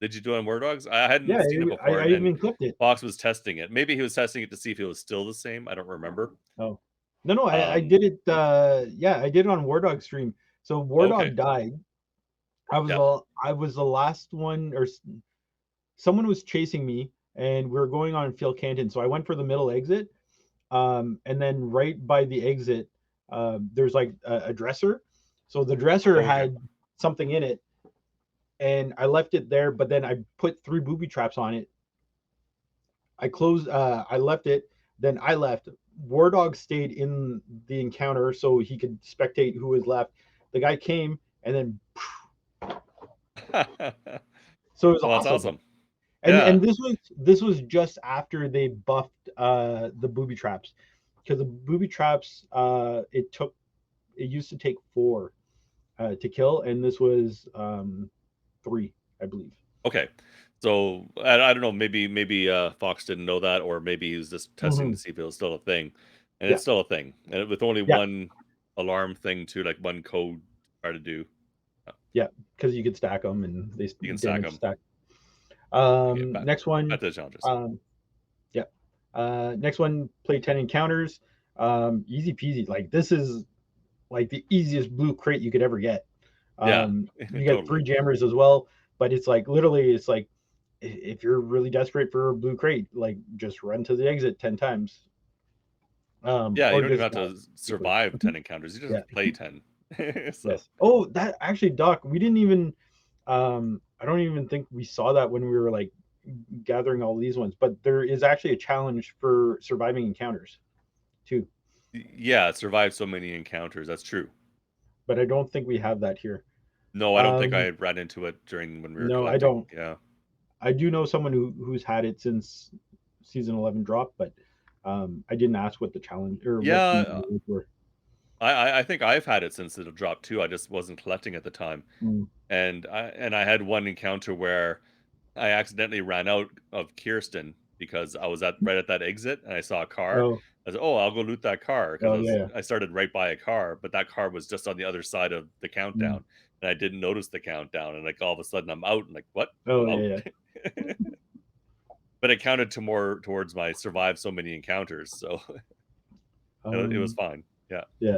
Did you do it on War Dogs? I Yeah, hadn't seen it before, I and then even clipped it. Fox was testing it. Maybe he was testing it to see if it was still the same, I don't remember. Oh, no, I Um, did it. Yeah, I did it on War Dog stream. So War okay. Dog died. Yep, I was the last one, or someone was chasing me, and we were going on Phil Canton. So I went for the middle exit, and then right by the exit, there's like a dresser. So the dresser Oh, okay. had something in it, and I left it there. But then I put three booby traps on it. I closed. I left it. Then I left. War Dog stayed in the encounter so he could spectate who was left. The guy came, and then so it was Well, that's awesome. awesome. And Yeah. this was just after they buffed the booby traps, because the booby traps it used to take four to kill, and this was three, I believe. Okay. So I don't know. Maybe Fox didn't know that, or maybe he was just testing Hmm. to see if it was still a thing, and Yeah, it's still a thing, and with only yeah, one alarm thing to like one code to try to do. uh, yeah, because you could stack them and they You can stack damage them. stack. Okay, Next one, back to the challenges. um, yeah. Next one, play 10 encounters. Easy peasy. Like this is like the easiest blue crate you could ever get. Yeah, You get three totally. jammers as well, but it's like literally, it's like if you're really desperate for a blue crate, like just run to the exit 10 times, Yeah, you or don't even just have to quickly. survive 10 encounters. You just Yeah. have to play 10. So Yes. Oh, that actually, Doc, we didn't even. I don't even think we saw that when we were like gathering all these ones, but there is actually a challenge for surviving encounters too. Yeah, survive so many encounters. That's true. But I don't think we have that here. No, I don't think I Um, ran into it during when we were no, I collecting. don't. Yeah. I do know someone who's had it since season 11 dropped, but I didn't ask what the challenge or what the Yeah, rewards were. I think I've had it since it dropped too. I just wasn't collecting at the time. Mm. And I had one encounter where I accidentally ran out of Kirsten because I was at right at that exit and I saw a car. Oh, I said, "Oh, I'll go loot that car," because oh yeah. I started right by a car, but that car was just on the other side of the Mm. countdown, and I didn't notice the countdown. And like all of a sudden, I'm out, and like, what? Oh I'm yeah, out. yeah. But it counted to more towards my survived so many encounters, so it was Um, fine. Yeah. yeah.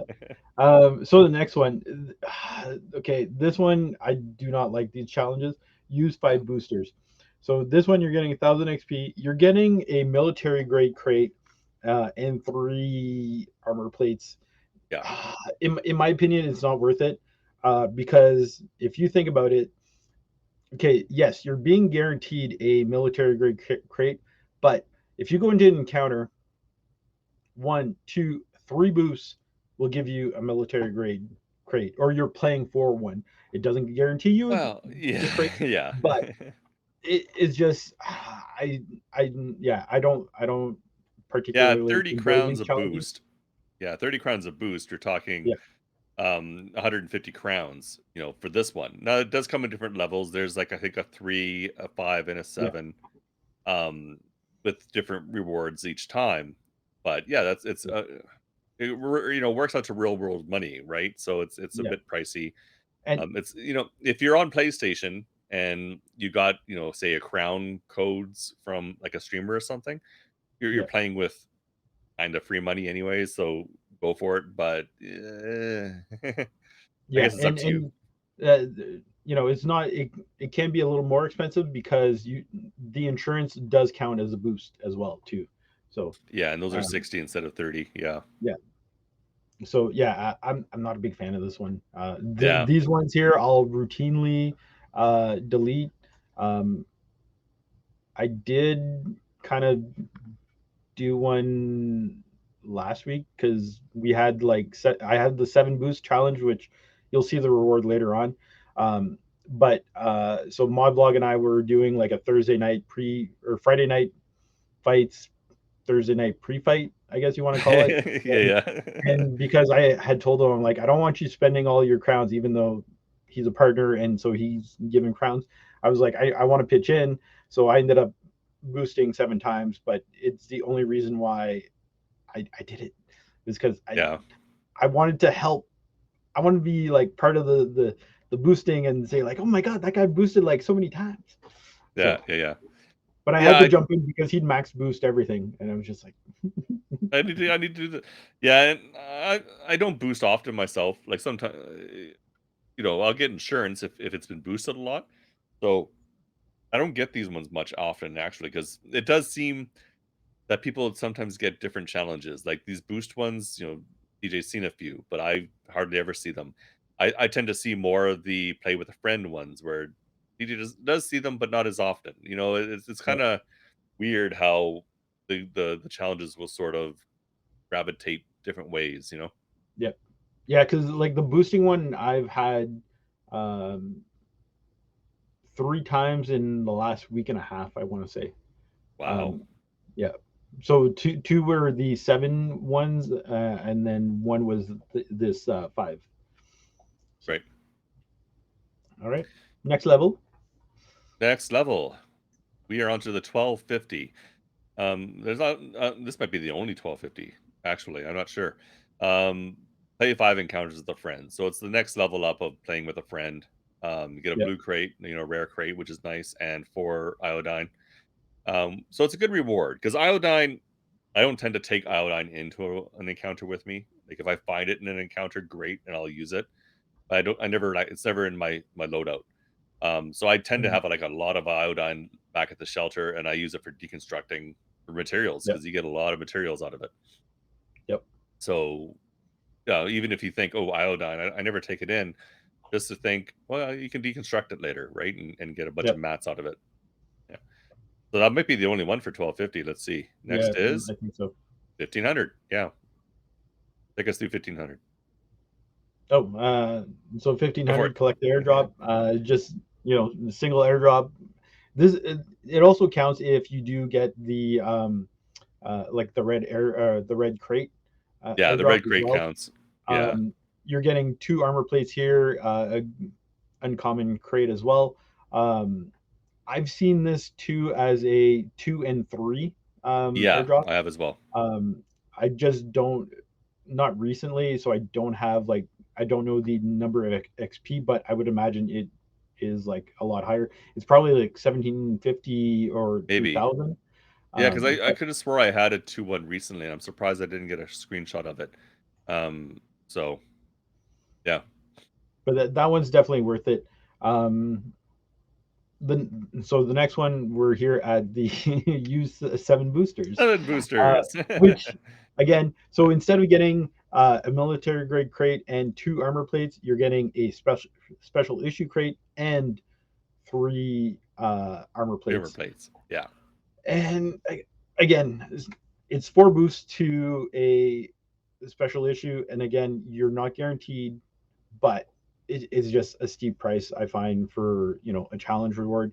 So the next one, okay, this one I do not like these challenges. Use five boosters. So this one you're getting 1,000 XP. You're getting a military grade crate and three armor plates. Yeah. In my opinion, it's not worth it because if you think about it, okay, yes, you're being guaranteed a military grade crate, but if you go into an encounter, one, two, three boosts will give you a military grade crate, or you're playing for one. It doesn't guarantee you Well, the yeah, crate, yeah. but it is just I don't Yeah, particularly 30 enjoy crowns these a challenges. boost. Yeah, 30 crowns a boost, you're talking, Yeah, 150 crowns, for this one. Now, it does come in different levels. There's, like, I think a 3, a 5, and a yeah, 7, um, with different rewards each time. But, yeah, yeah, works out to real world money, right? So it's a yeah, bit pricey. and If you're on PlayStation and you got, say, a crown codes from, like, a streamer or something, you're yeah. playing with kinda free money anyways, so go for it, but, I Yeah, guess it's up and to you. it's not it can be a little more expensive because the insurance does count as a boost as well too. So Yeah, and those are um, 60 instead of 30, yeah. yeah, so yeah, I'm not a big fan of this one. Yeah. These ones here I'll routinely delete. Um, I did kind of do one last week because we had I had the 7 boost challenge, which you'll see the reward later on. But so Modblog and I were doing like a Thursday night pre or Friday night fights, Thursday night pre-fight, I guess you want to call it. And, Yeah, yeah. and because I had told him, I'm like, I don't want you spending all your crowns, even though he's a partner and so he's given crowns. I was like, I want to pitch in. So I ended up boosting 7 times, but it's the only reason why I did it is because Yeah, I wanted to help. I want to be like part of the boosting and say like, oh my god, that guy boosted like so many times. yeah, So, yeah, yeah. but I Yeah, had to jump in because he'd max boost everything, and I was just like, I need to do that. Yeah, and I don't boost often myself, like, sometimes, I'll get insurance if it's been boosted a lot, so I don't get these ones much often actually, because it does seem that people sometimes get different challenges. Like these boost ones, DJ's seen a few, but I hardly ever see them. I tend to see more of the play with a friend ones where he does see them, but not as often. It's Yeah. kind of weird how the challenges will sort of gravitate different ways. Yep. Yeah, because like the boosting one I've had um 3 times in the last week and a half, I want to say. Wow. Um yeah. So two were the 7 ones, and then one was this 5. So Great. all right. Next level. Next level. We are onto the 1250. There's not. This might be the only 1250. Actually, I'm not sure. Um, Play 5 encounters with a friend, so it's the next level up of playing with a friend. You get a Yeah. blue crate, rare crate, which is nice, and 4 iodine. So it's a good reward because iodine. I don't tend to take iodine into an encounter with me. Like if I find it in an encounter, great, and I'll use it. I don't. I never like. It's never in my loadout. So I tend to Mhm. have like a lot of iodine back at the shelter, and I use it for deconstructing materials Yeah. because you get a lot of materials out of it. Yep. So yeah, even if you think, oh, iodine, I never take it in, just to think, well, you can deconstruct it later, right, and get a bunch of Yep. mats out of it. Yeah. So that might be the only one for 1250. Let's see. Yeah, Next is I think so. 1500. Yeah, take us through 1500. Oh, so Go for it. 1500 collect the airdrop. Just single airdrop. It also counts if you do get the like the red crate Yeah, the airdrop red as crate well. counts. Yeah, Um, you're getting 2 armor plates here, a uncommon crate as well. Um, I've seen this too as a 2 and 3 yeah, airdrop. I have as well. Um, I just don't, not recently, so I don't have like, I don't know the number of XP, but I would imagine it is like a lot higher. It's probably like 1750 or Maybe. 2000. Yeah, because I But could have swore I had a 2-1 recently, and I'm surprised I didn't get a screenshot of it. So yeah. that one's definitely worth it. Um, the so the next one we're here at the use 7 boosters, 7 uh, boosters. which again, so instead of getting a military grade crate and 2 armor plates, you're getting a special issue crate and 3 armor Armor plates. plates. Yeah. And again, it's 4 boosts to a special issue, and again, you're not guaranteed, but it's just a steep price I find for a challenge reward.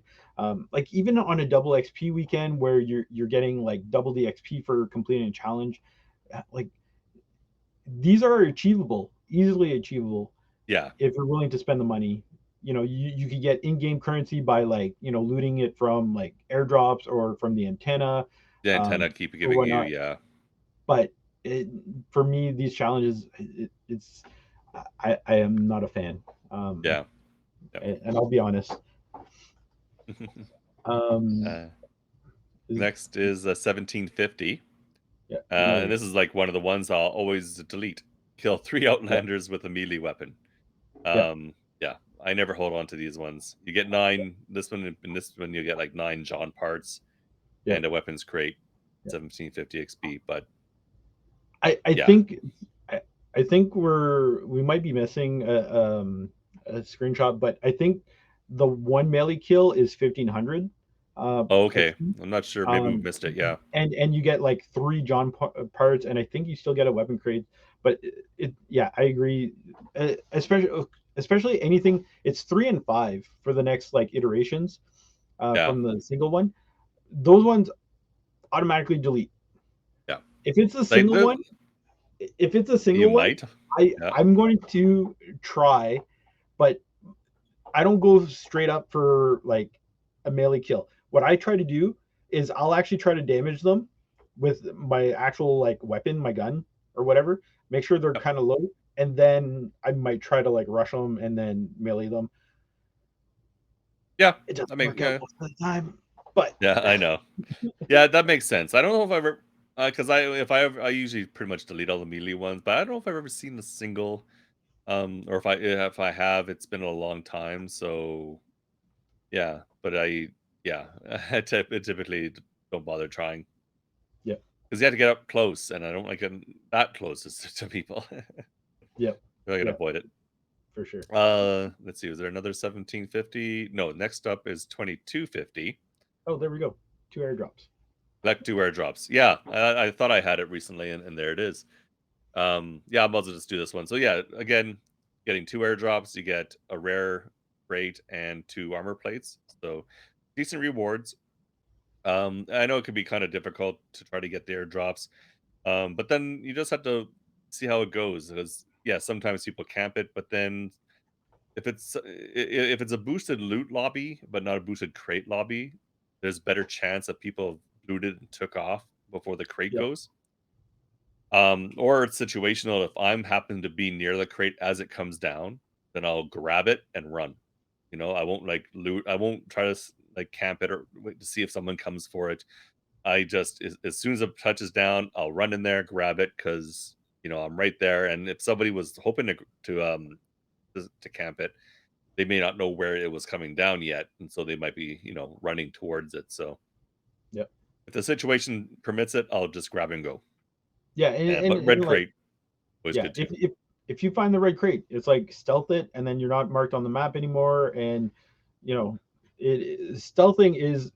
Like even on a double XP weekend where you're getting like double the XP for completing a challenge, like these are achievable, easily achievable Yeah. if you're willing to spend the money. You could get in-game currency by like looting it from like airdrops or from the antenna, The antenna keep or giving you, whatnot. yeah. But for me, these challenges, it's I am not a fan. Yeah. Yep. And I'll be honest. Um, uh, is, Next is 1750. yeah, And this is like one of the ones I'll always delete. Kill 3 yeah, outlanders with a melee weapon. yeah, Yeah, I never hold on to these ones. You get 9. This one you get like 9 John parts yeah, and a weapons crate, yeah. 1750 XP. But I yeah, think I, I think we might be missing a screenshot, but I think the one melee kill is 1500 oh, okay. XP. I'm not sure. Maybe we Um, missed it. Yeah, and you get like 3 parts, and I think you still get a weapon crate. But yeah, I agree. Especially anything, it's 3 and 5 for the next like iterations yeah, from the single one. Those ones automatically delete. yeah. If it's a Like single one, if it's a you single one, might. Yeah, I'm going to try, but I don't go straight up for like a melee kill. What I try to do is I'll actually try to damage them with my actual like weapon, my gun or whatever. Make sure they're yep. kind of low, and then I might try to like rush them and then melee them. Yeah. It doesn't I mean, work out yeah, most of the time, but yeah. I know. Yeah, that makes sense. I don't know if I've ever, because I usually pretty much delete all the melee ones, but I don't know if I've ever seen a single. Or if I have, it's been a long time. So yeah, but yeah, I typically don't bother trying yeah, because you have to get up close, and I don't like getting that close to people. yeah, I can yeah, avoid it. for sure. Let's see. Is there another 1750? No, next up is 2250. Oh, there we go. Two airdrops. Collect two airdrops. Yeah, I thought I had it recently, and there it is. Yeah, I might as well just do this one. So yeah, again, getting two airdrops, you get a rare crate and two armor plates. So decent rewards. I know it can be kind of difficult to try to get the airdrops, but then you just have to see how it goes. Because yeah, sometimes people camp it, but then if it's a boosted loot lobby, but not a boosted crate lobby, there's better chance that people looted and took off before the crate Yep. goes. Or it's situational. If I'm happen to be near the crate as it comes down, then I'll grab it and run. I won't like loot. I won't try to like camp it or wait to see if someone comes for it. I just as soon as it touches down, I'll run in there, grab it because I'm right there. And if somebody was hoping to camp it, they may not know where it was coming down yet, and so they might be running towards it. So Yep. if the situation permits it, I'll just grab and go. Yeah, But red and like crate always yeah, good too. if you find the red crate, it's like stealth it, and then you're not marked on the map anymore. And stealthing is,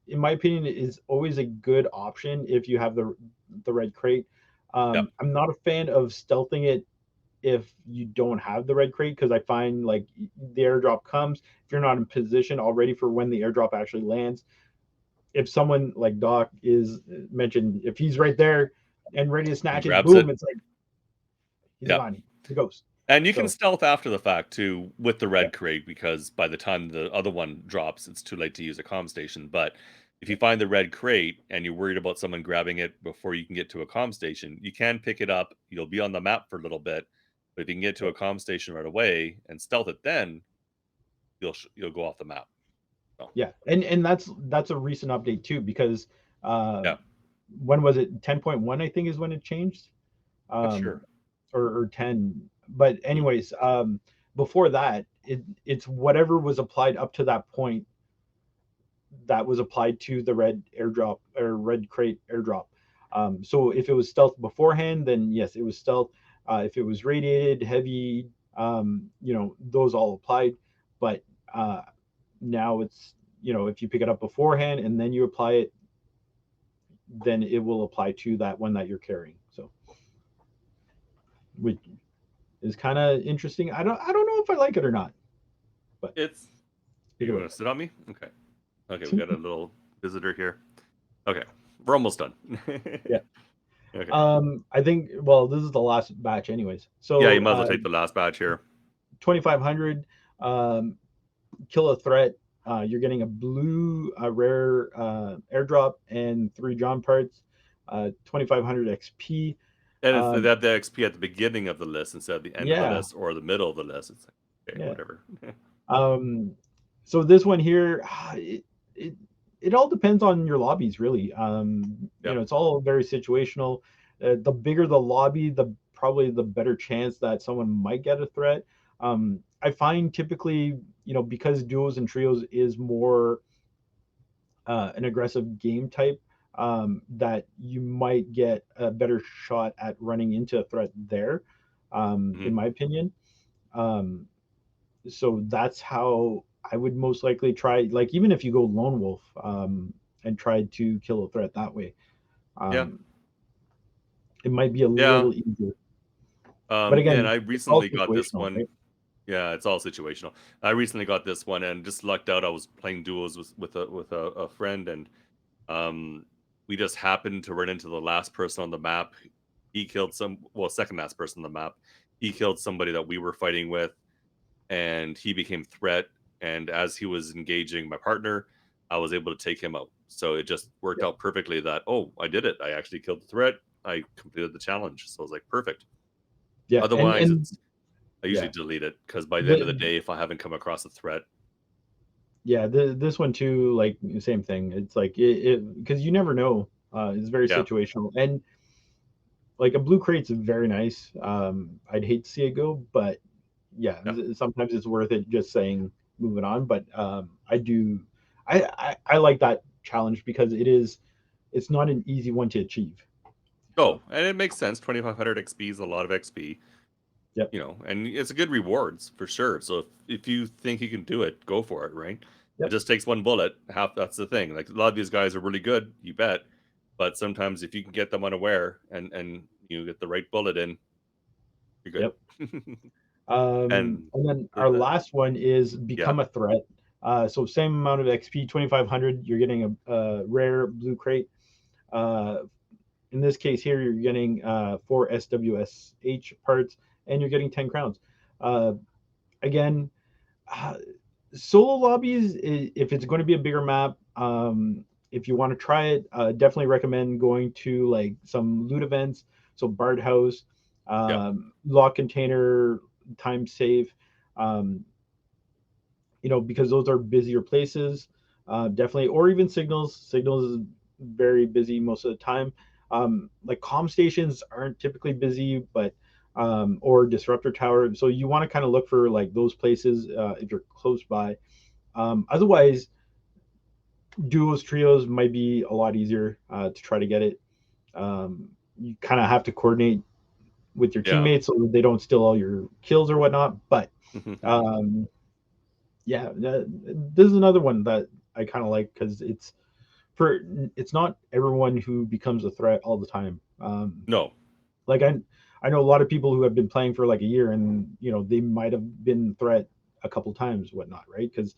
in my opinion, is always a good option if you have the red crate. Yep. I'm not a fan of stealthing it if you don't have the red crate, because I find like the airdrop comes, if you're not in position already for when the airdrop actually lands. If someone like Doc is mentioned, if he's right there and ready to And snatch it, grabs boom, it. it's like he's a Yep. Bonnie, the ghost. And you can So stealth after the fact too with the yeah, red crate because by the time the other one drops, it's too late to use a comm station. But if you find the red crate and you're worried about someone grabbing it before you can get to a comm station, you can pick it up. You'll be on the map for a little bit, but if you can get to yeah, a comm station right away and stealth it, then you'll go off the map. So yeah. And that's a recent update too, because uh, yeah, when was it? 10.1, I think, is when it changed, not um, sure. or 10. But Hmm. anyways, before that, it's whatever was applied up to that point that was applied to the red airdrop or red crate airdrop. So if it was stealth beforehand, then yes, it was stealth. If it was radiated, heavy, those all applied. But uh, now it's, if you pick it up beforehand and then you apply it, then it will apply to that one that you're carrying. So, which is kind of interesting. I don't know if I like it or not, but It's either you way, want to sit on me? Okay. Okay, we got a little visitor here. Okay, we're almost done. yeah. Okay. I think, well, this is the last batch, anyways. Yeah, you So might as well take the last badge here. 2500, um, kill a threat. You're getting a blue, rare airdrop and three John parts. 2500 XP. And it's Um, that the XP at the beginning of the list instead of the end of the yeah, list or the middle of the list. It's like, okay, yeah. whatever. Um, so this one here, it it all depends on your lobbies, really. Yep. It's all very situational. The bigger the lobby, the probably the better chance that someone might get a threat. I find typically, because duos and trios is more an aggressive game type, that you might get a better shot at running into a threat there, in Hmm. my opinion. Um, so that's how I would most likely try. Like, even if you go lone wolf, and try to kill a threat that way, Yeah. um, it might be a Yeah. little easier. But Yeah. And again, I it's all recently got this situational, one. right? Yeah, it's all situational. I recently got this one and just lucked out. I was playing duels with a friend, and um, we just happened to run into the last person on the map. He killed second last person on the map. He killed somebody that we were fighting with, and he became threat. And as he was engaging my partner, I was able to take him out. So it just worked Yep. out perfectly that, oh, I did it. I actually killed the threat. I completed the challenge. So I was like, perfect. Yeah, Otherwise, and it's I usually yeah, delete it because by the end of the the day, if I haven't come across a threat, yeah, this one too, like, same thing. It's like it because you never know. It's very yeah, situational, and like a blue crate's very nice. I'd hate to see it go, but yeah, yeah. sometimes it's worth it just saying moving on. But I do, I like that challenge because it's not an easy one to achieve. Oh, So and it makes sense. 2500 XP is a lot of XP. Yep. and it's a good rewards for sure. So if you think you can do it, go for it, right? It Yep. just takes one bullet. Half that's the thing. Like a lot of these guys are really good, you bet. But sometimes if you can get them unaware and you get the right bullet in, you're Yep. good. And And then the, our the last one is yeah, become a threat. So same amount of XP, 2,500. You're getting a rare blue crate. Uh, in this case here, you're getting 4 SWSH parts, and you're getting 10 crowns. Uh, Again, uh, solo lobbies, if it's going to be a bigger map, if you want to try it, definitely recommend going to like some loot events. So Bard House, yeah, Lock Container, Time Safe, um, because those are busier places, definitely, or even Signals. Signals is very busy most of the time. Like comm stations aren't typically busy, but or Disruptor Tower. So you want to kind of look for like those places if you're close by. Otherwise, duos, trios might be a lot easier to try to get it. You kind of have to coordinate with your yeah. teammates so they don't steal all your kills or whatnot. But um, yeah, this is another one that I kind of like because for it's not everyone who becomes a threat all the time. No, Like I know a lot of people who have been playing for like a year, and they might have been threat a couple times, whatnot, right? Because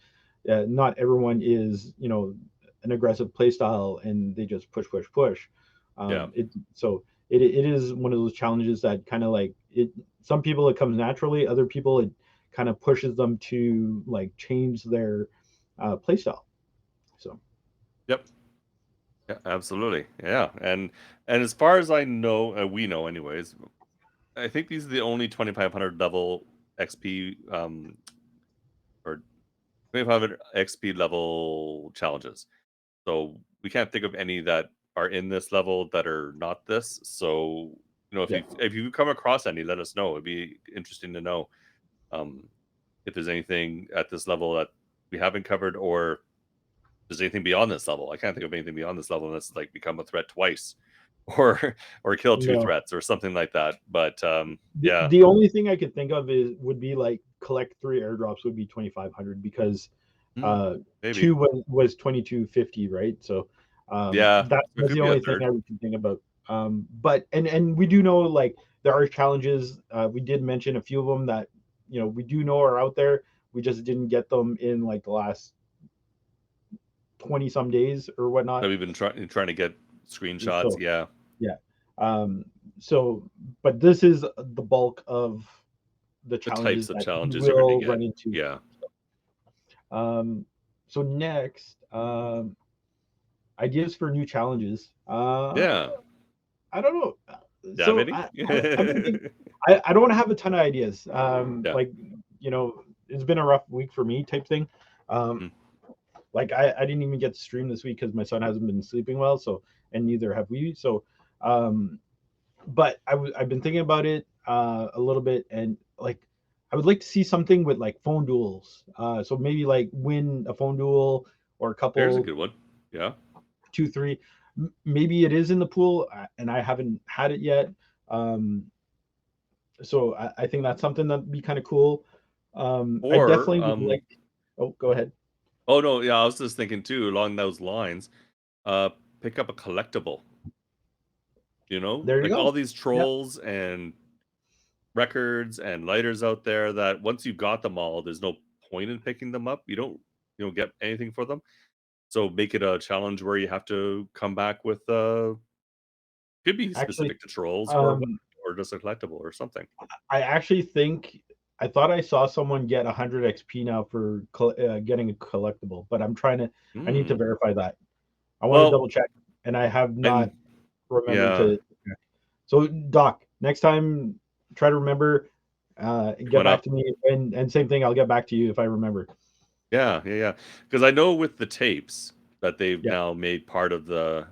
not everyone is an aggressive play style, and they just push, push, push. yeah, It is one of those challenges that kind of like it. Some people it comes naturally, other people it kind of pushes them to like change their play style. So yep, yeah, absolutely, yeah. And as far as I know, we know anyways. I think these are the only 2500 level XP or 2500 XP level challenges. So we can't think of any that are in this level that are not this. So yeah, if you come across any, let us know. It'd be interesting to know um, if there's anything at this level that we haven't covered, or if there's anything beyond this level. I can't think of anything beyond this level that's like become a threat twice, or kill two no. threats or something like that. But The, yeah, the only thing I could think of would be like collect 3 airdrops would be 2,500 because mm, uh, maybe, two was 2,250, right? So yeah. So it that's could the be a only thing third. I would think about. But and we do know like there are challenges. We did mention a few of them that we do know are out there. We just didn't get them in like the last 20 some days or That whatnot. we've been trying to get screenshots. So Yeah, yeah. Um, but this is the bulk of the the challenges types of that you challenges you're going to will get. run into. Yeah, Um, so next, ideas for new challenges. yeah. I don't know. Do you have So any? I've been thinking. I don't have a ton of ideas. Yeah. Like it's been a rough week for me, type thing. Um, Mm. like I didn't even get to stream this week because my son hasn't been sleeping well. So and neither have we. So um, but I've been thinking about it a little bit, and like I would like to see something with like phone duels. So maybe like win a phone duel or a There's a couple, good one. Yeah. two, three. Maybe it is in the pool, and I haven't had it yet. Um, so I think that's something that'd be kind of cool. I Or definitely would like. Oh, go ahead. oh no, yeah, I was just thinking too along those lines. Uh, pick up a collectible. There you Like all go. these Yeah, trolls and records and lighters out there that once you got them all, there's no point in picking them up. You don't get anything for them. So make it a challenge where you have to come back with could be actually, specific to trolls um, or just a collectible or something. I actually think I thought I saw someone get 100 XP now for getting a collectible, but I need to Mm. verify that. I want to Well, double check, and I have not and remembered yeah, to check. So, Doc, next time try to remember, get coming back up. to me, and same thing. I'll get back to you if I remember. Yeah, yeah, yeah. Because I know with the tapes that they've Yeah, now made part of the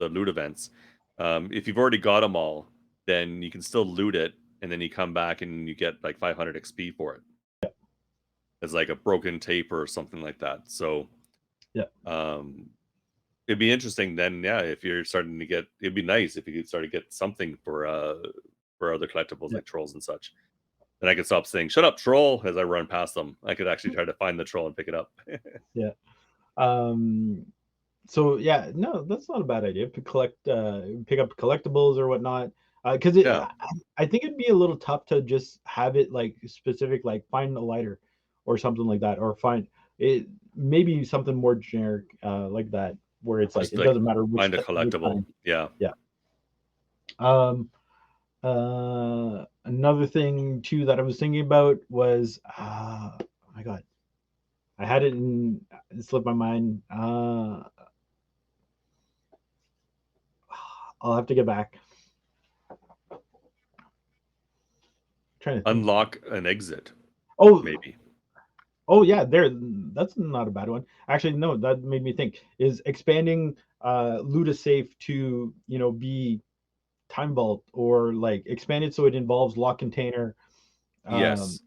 loot events. If you've already got them all, then you can still loot it, and then you come back and you get like 500 XP for it. It's like a broken tape or something like that. So yeah, um, it'd be interesting then. Yeah, if you're starting to get, it'd be nice if you could start to get something for for other collectibles Yeah. like trolls and such. And I could stop saying "shut up, troll" as I run past them. I could actually try to find the troll and pick it up. Yeah. Um, so yeah, no, that's not a bad idea. Pick up collectibles or whatnot. Because Yeah, I think it'd be a little tough to just have it like specific, like find a lighter or something like that, or find it maybe something more generic like that, where it's like just it like doesn't matter find a which collectible. kind. Yeah, Yeah. Um, Another thing too that I was thinking about was oh my god, I had it in it slipped my mind. I'll have to get back. Trying to think. unlock an exit Oh, maybe. oh yeah, there. That's not a bad one. Actually, no, that made me think. Is expanding Luda Safe to be time vault, or like expand it so it involves lock container, um, Yes,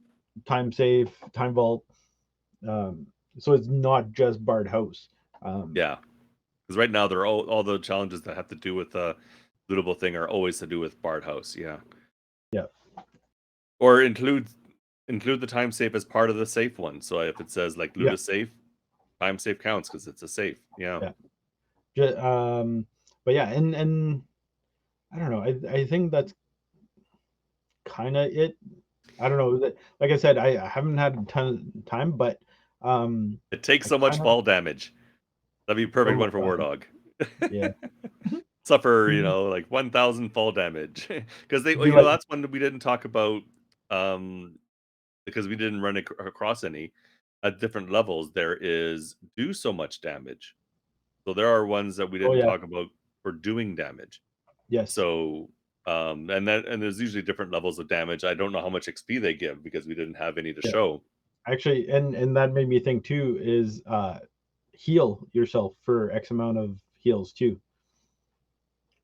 time safe, time vault. Um, so it's not just barred house. Um, yeah. Because right now they're all the challenges that have to do with the lootable thing are always to do with Bard House. Yeah, yeah, or include the time safe as part of the safe one. So if it says like loot yeah, a safe, time safe counts because it's a safe. Yeah. yeah. But yeah, and I don't know. I think that's kind of it. I don't know. Like I said, I haven't had a ton of time, but It takes I so much kind of. fall damage. That'd be a perfect Oh my one for War god. Dog. Yeah. Suffer, Mhm. like 1,000 fall damage. Because they, It'd well, be like, that's one that we didn't talk about, because we didn't run across any at different levels. There is do so much damage. So there are ones that we oh didn't yeah, talk about for doing damage. yes, So, and there's usually different levels of damage. I don't know how much XP they give because we didn't have any to yeah. show. Actually, and that made me think too is heal yourself for X amount of heals too.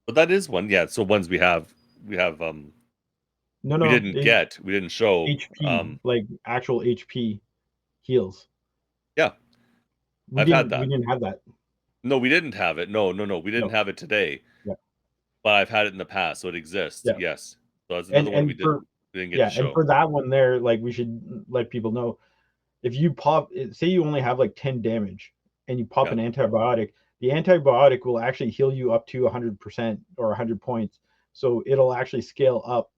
But that is one, yeah. So ones we have No, we no, didn't get, we didn't show. HP, like actual HP heals. Yeah, We I've had didn't we that. didn't have that. No, we didn't have it. No, no, no, we didn't No. have it today, Yeah. but I've had it in the past, so it exists. Yeah. Yes. So that's And another one and for we didn't get to yeah, and show. for that one there, like we should let people know if you say you only have like 10 damage and you pop Yeah. an antibiotic, the antibiotic will actually heal you up to 100% or 100 points. So it'll actually scale up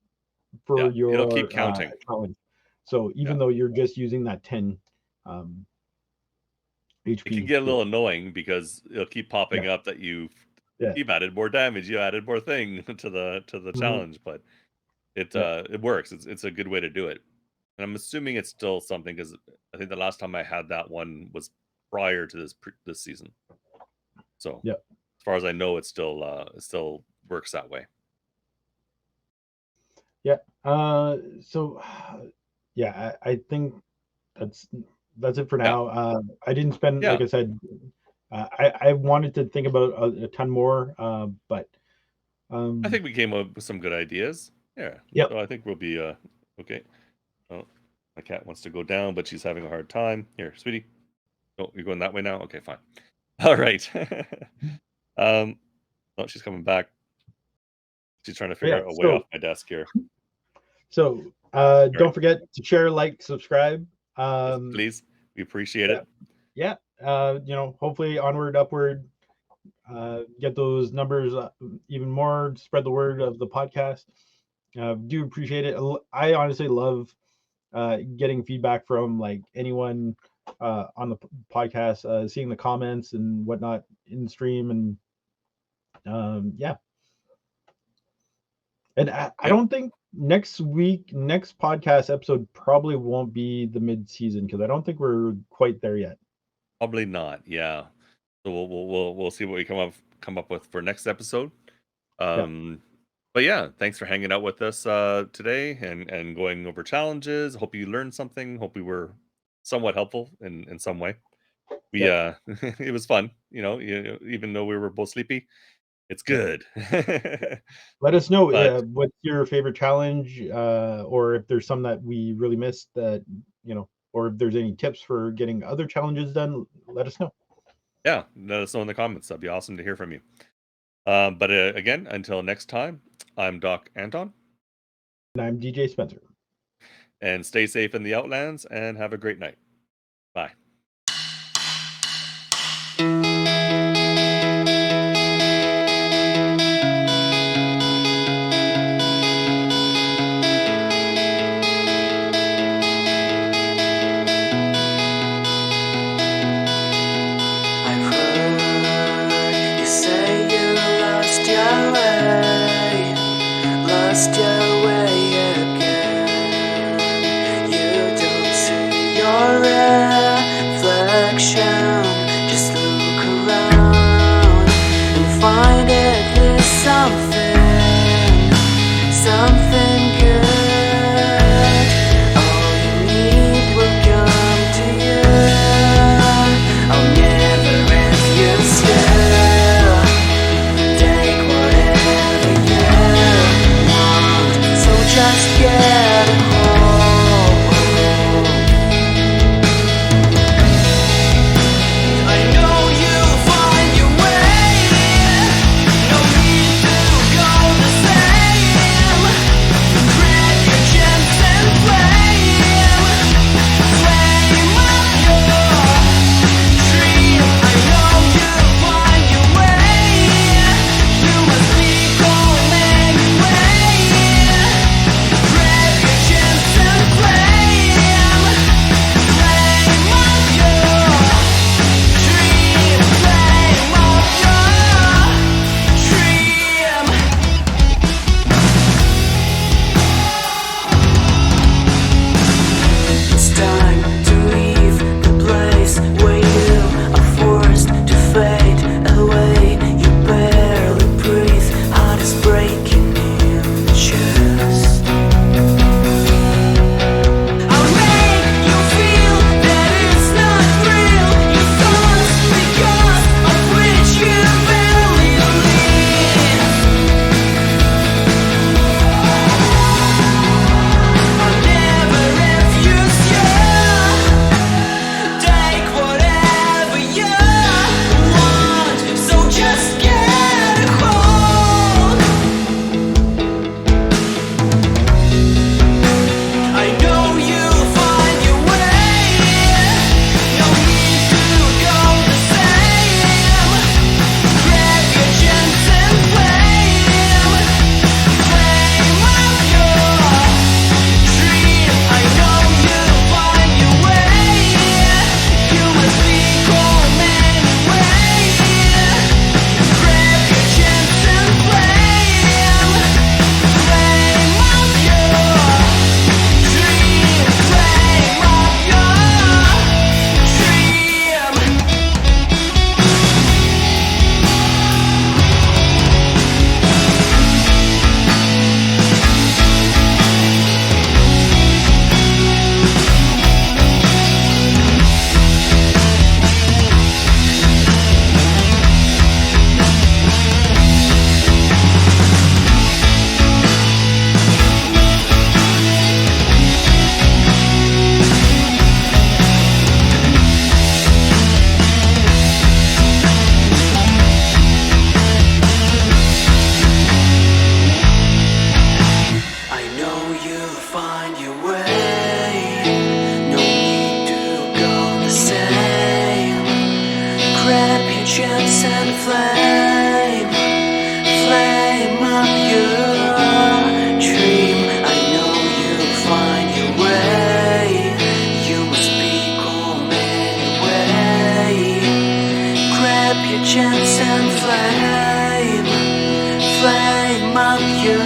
for Yeah. It'll keep your counting. challenge. So Yeah. even though you're just using that 10 um, It can HP, get a yeah, little annoying because it'll keep yeah, popping up that yeah, you've added more damage, you added more thing to the mhm, challenge, but it yeah, it works. It's a good way to do it. And I'm assuming it's still something because I think the last time I had that one was prior to this season. So yeah, as far as I know, it still works that way. yeah. So yeah, I think that's that's it for Yeah. now. I didn't spend, like Yeah. I said, I wanted to think about a ton more, but I um, think we came up with some good ideas. Yeah. yep, So I think we'll be okay. Oh, my cat wants to go down, but she's having a hard time. Here, sweetie. Oh, you're going that way now? Okay, fine. All right. um, oh, she's coming back. She's trying to but figure yeah. out a way off my desk here. All right. Don't forget to share, like, subscribe. Yes, Um, please. We appreciate yeah, it. yeah. Hopefully onward, upward. Get those numbers even more. Spread the word of the podcast. Do appreciate it. I honestly love getting feedback from like anyone on the podcast, seeing the comments and whatnot in the stream, and yeah. And I Yep. don't think next podcast episode probably won't be the mid season because I don't think we're quite there yet. Probably not. Yeah. So we'll see what we come up with for next episode. Yeah, Um, but yeah, thanks for hanging out with us today and going over challenges. Hope you learned something. Hope we were somewhat helpful in some way. We yeah. it was fun, even though we were both sleepy. It's Yeah. good. Let us know But what's your favorite challenge, or if there's some that we really missed that, or if there's any tips for getting other challenges done. Let us know. yeah, let us know in the comments. That'd be awesome to hear from you. But again, until next time, I'm Doc Anton. And I'm DJ Spencer. And stay safe in the Outlands and have a great night. Bye. I've heard you say you lost your way, lost your way again. You don't see your reflection, just look around and find it there's something good. All you need will come to you. I'll never refuse you. Take whatever you want, so just get home. I know you'll find your way. No need to go the same. Grab your chance and flame up your dream. I know you'll find your way. You must be calm anyway. Grab your chance and flame up your dream. Flame up your dream. It's time to leave the place where you are forced to fade away. You barely breathe, heart is breaking in the chest. I'll make you feel that it's not real. Your thoughts because of which you believe. I'll never refuse you. Take whatever you want, so just get a hold. I know you'll find your way. No need to go the same. Grab your chance and flame up your dream. I know you'll find your way. You must be calm anyway. Grab your chance and flame up your dream. Flame up your dream. I know you'll find your way. No need to go the same. Grab your chance and flame up your dream. I know you'll find your way. You must be calm anyway. Grab your chance and flame up your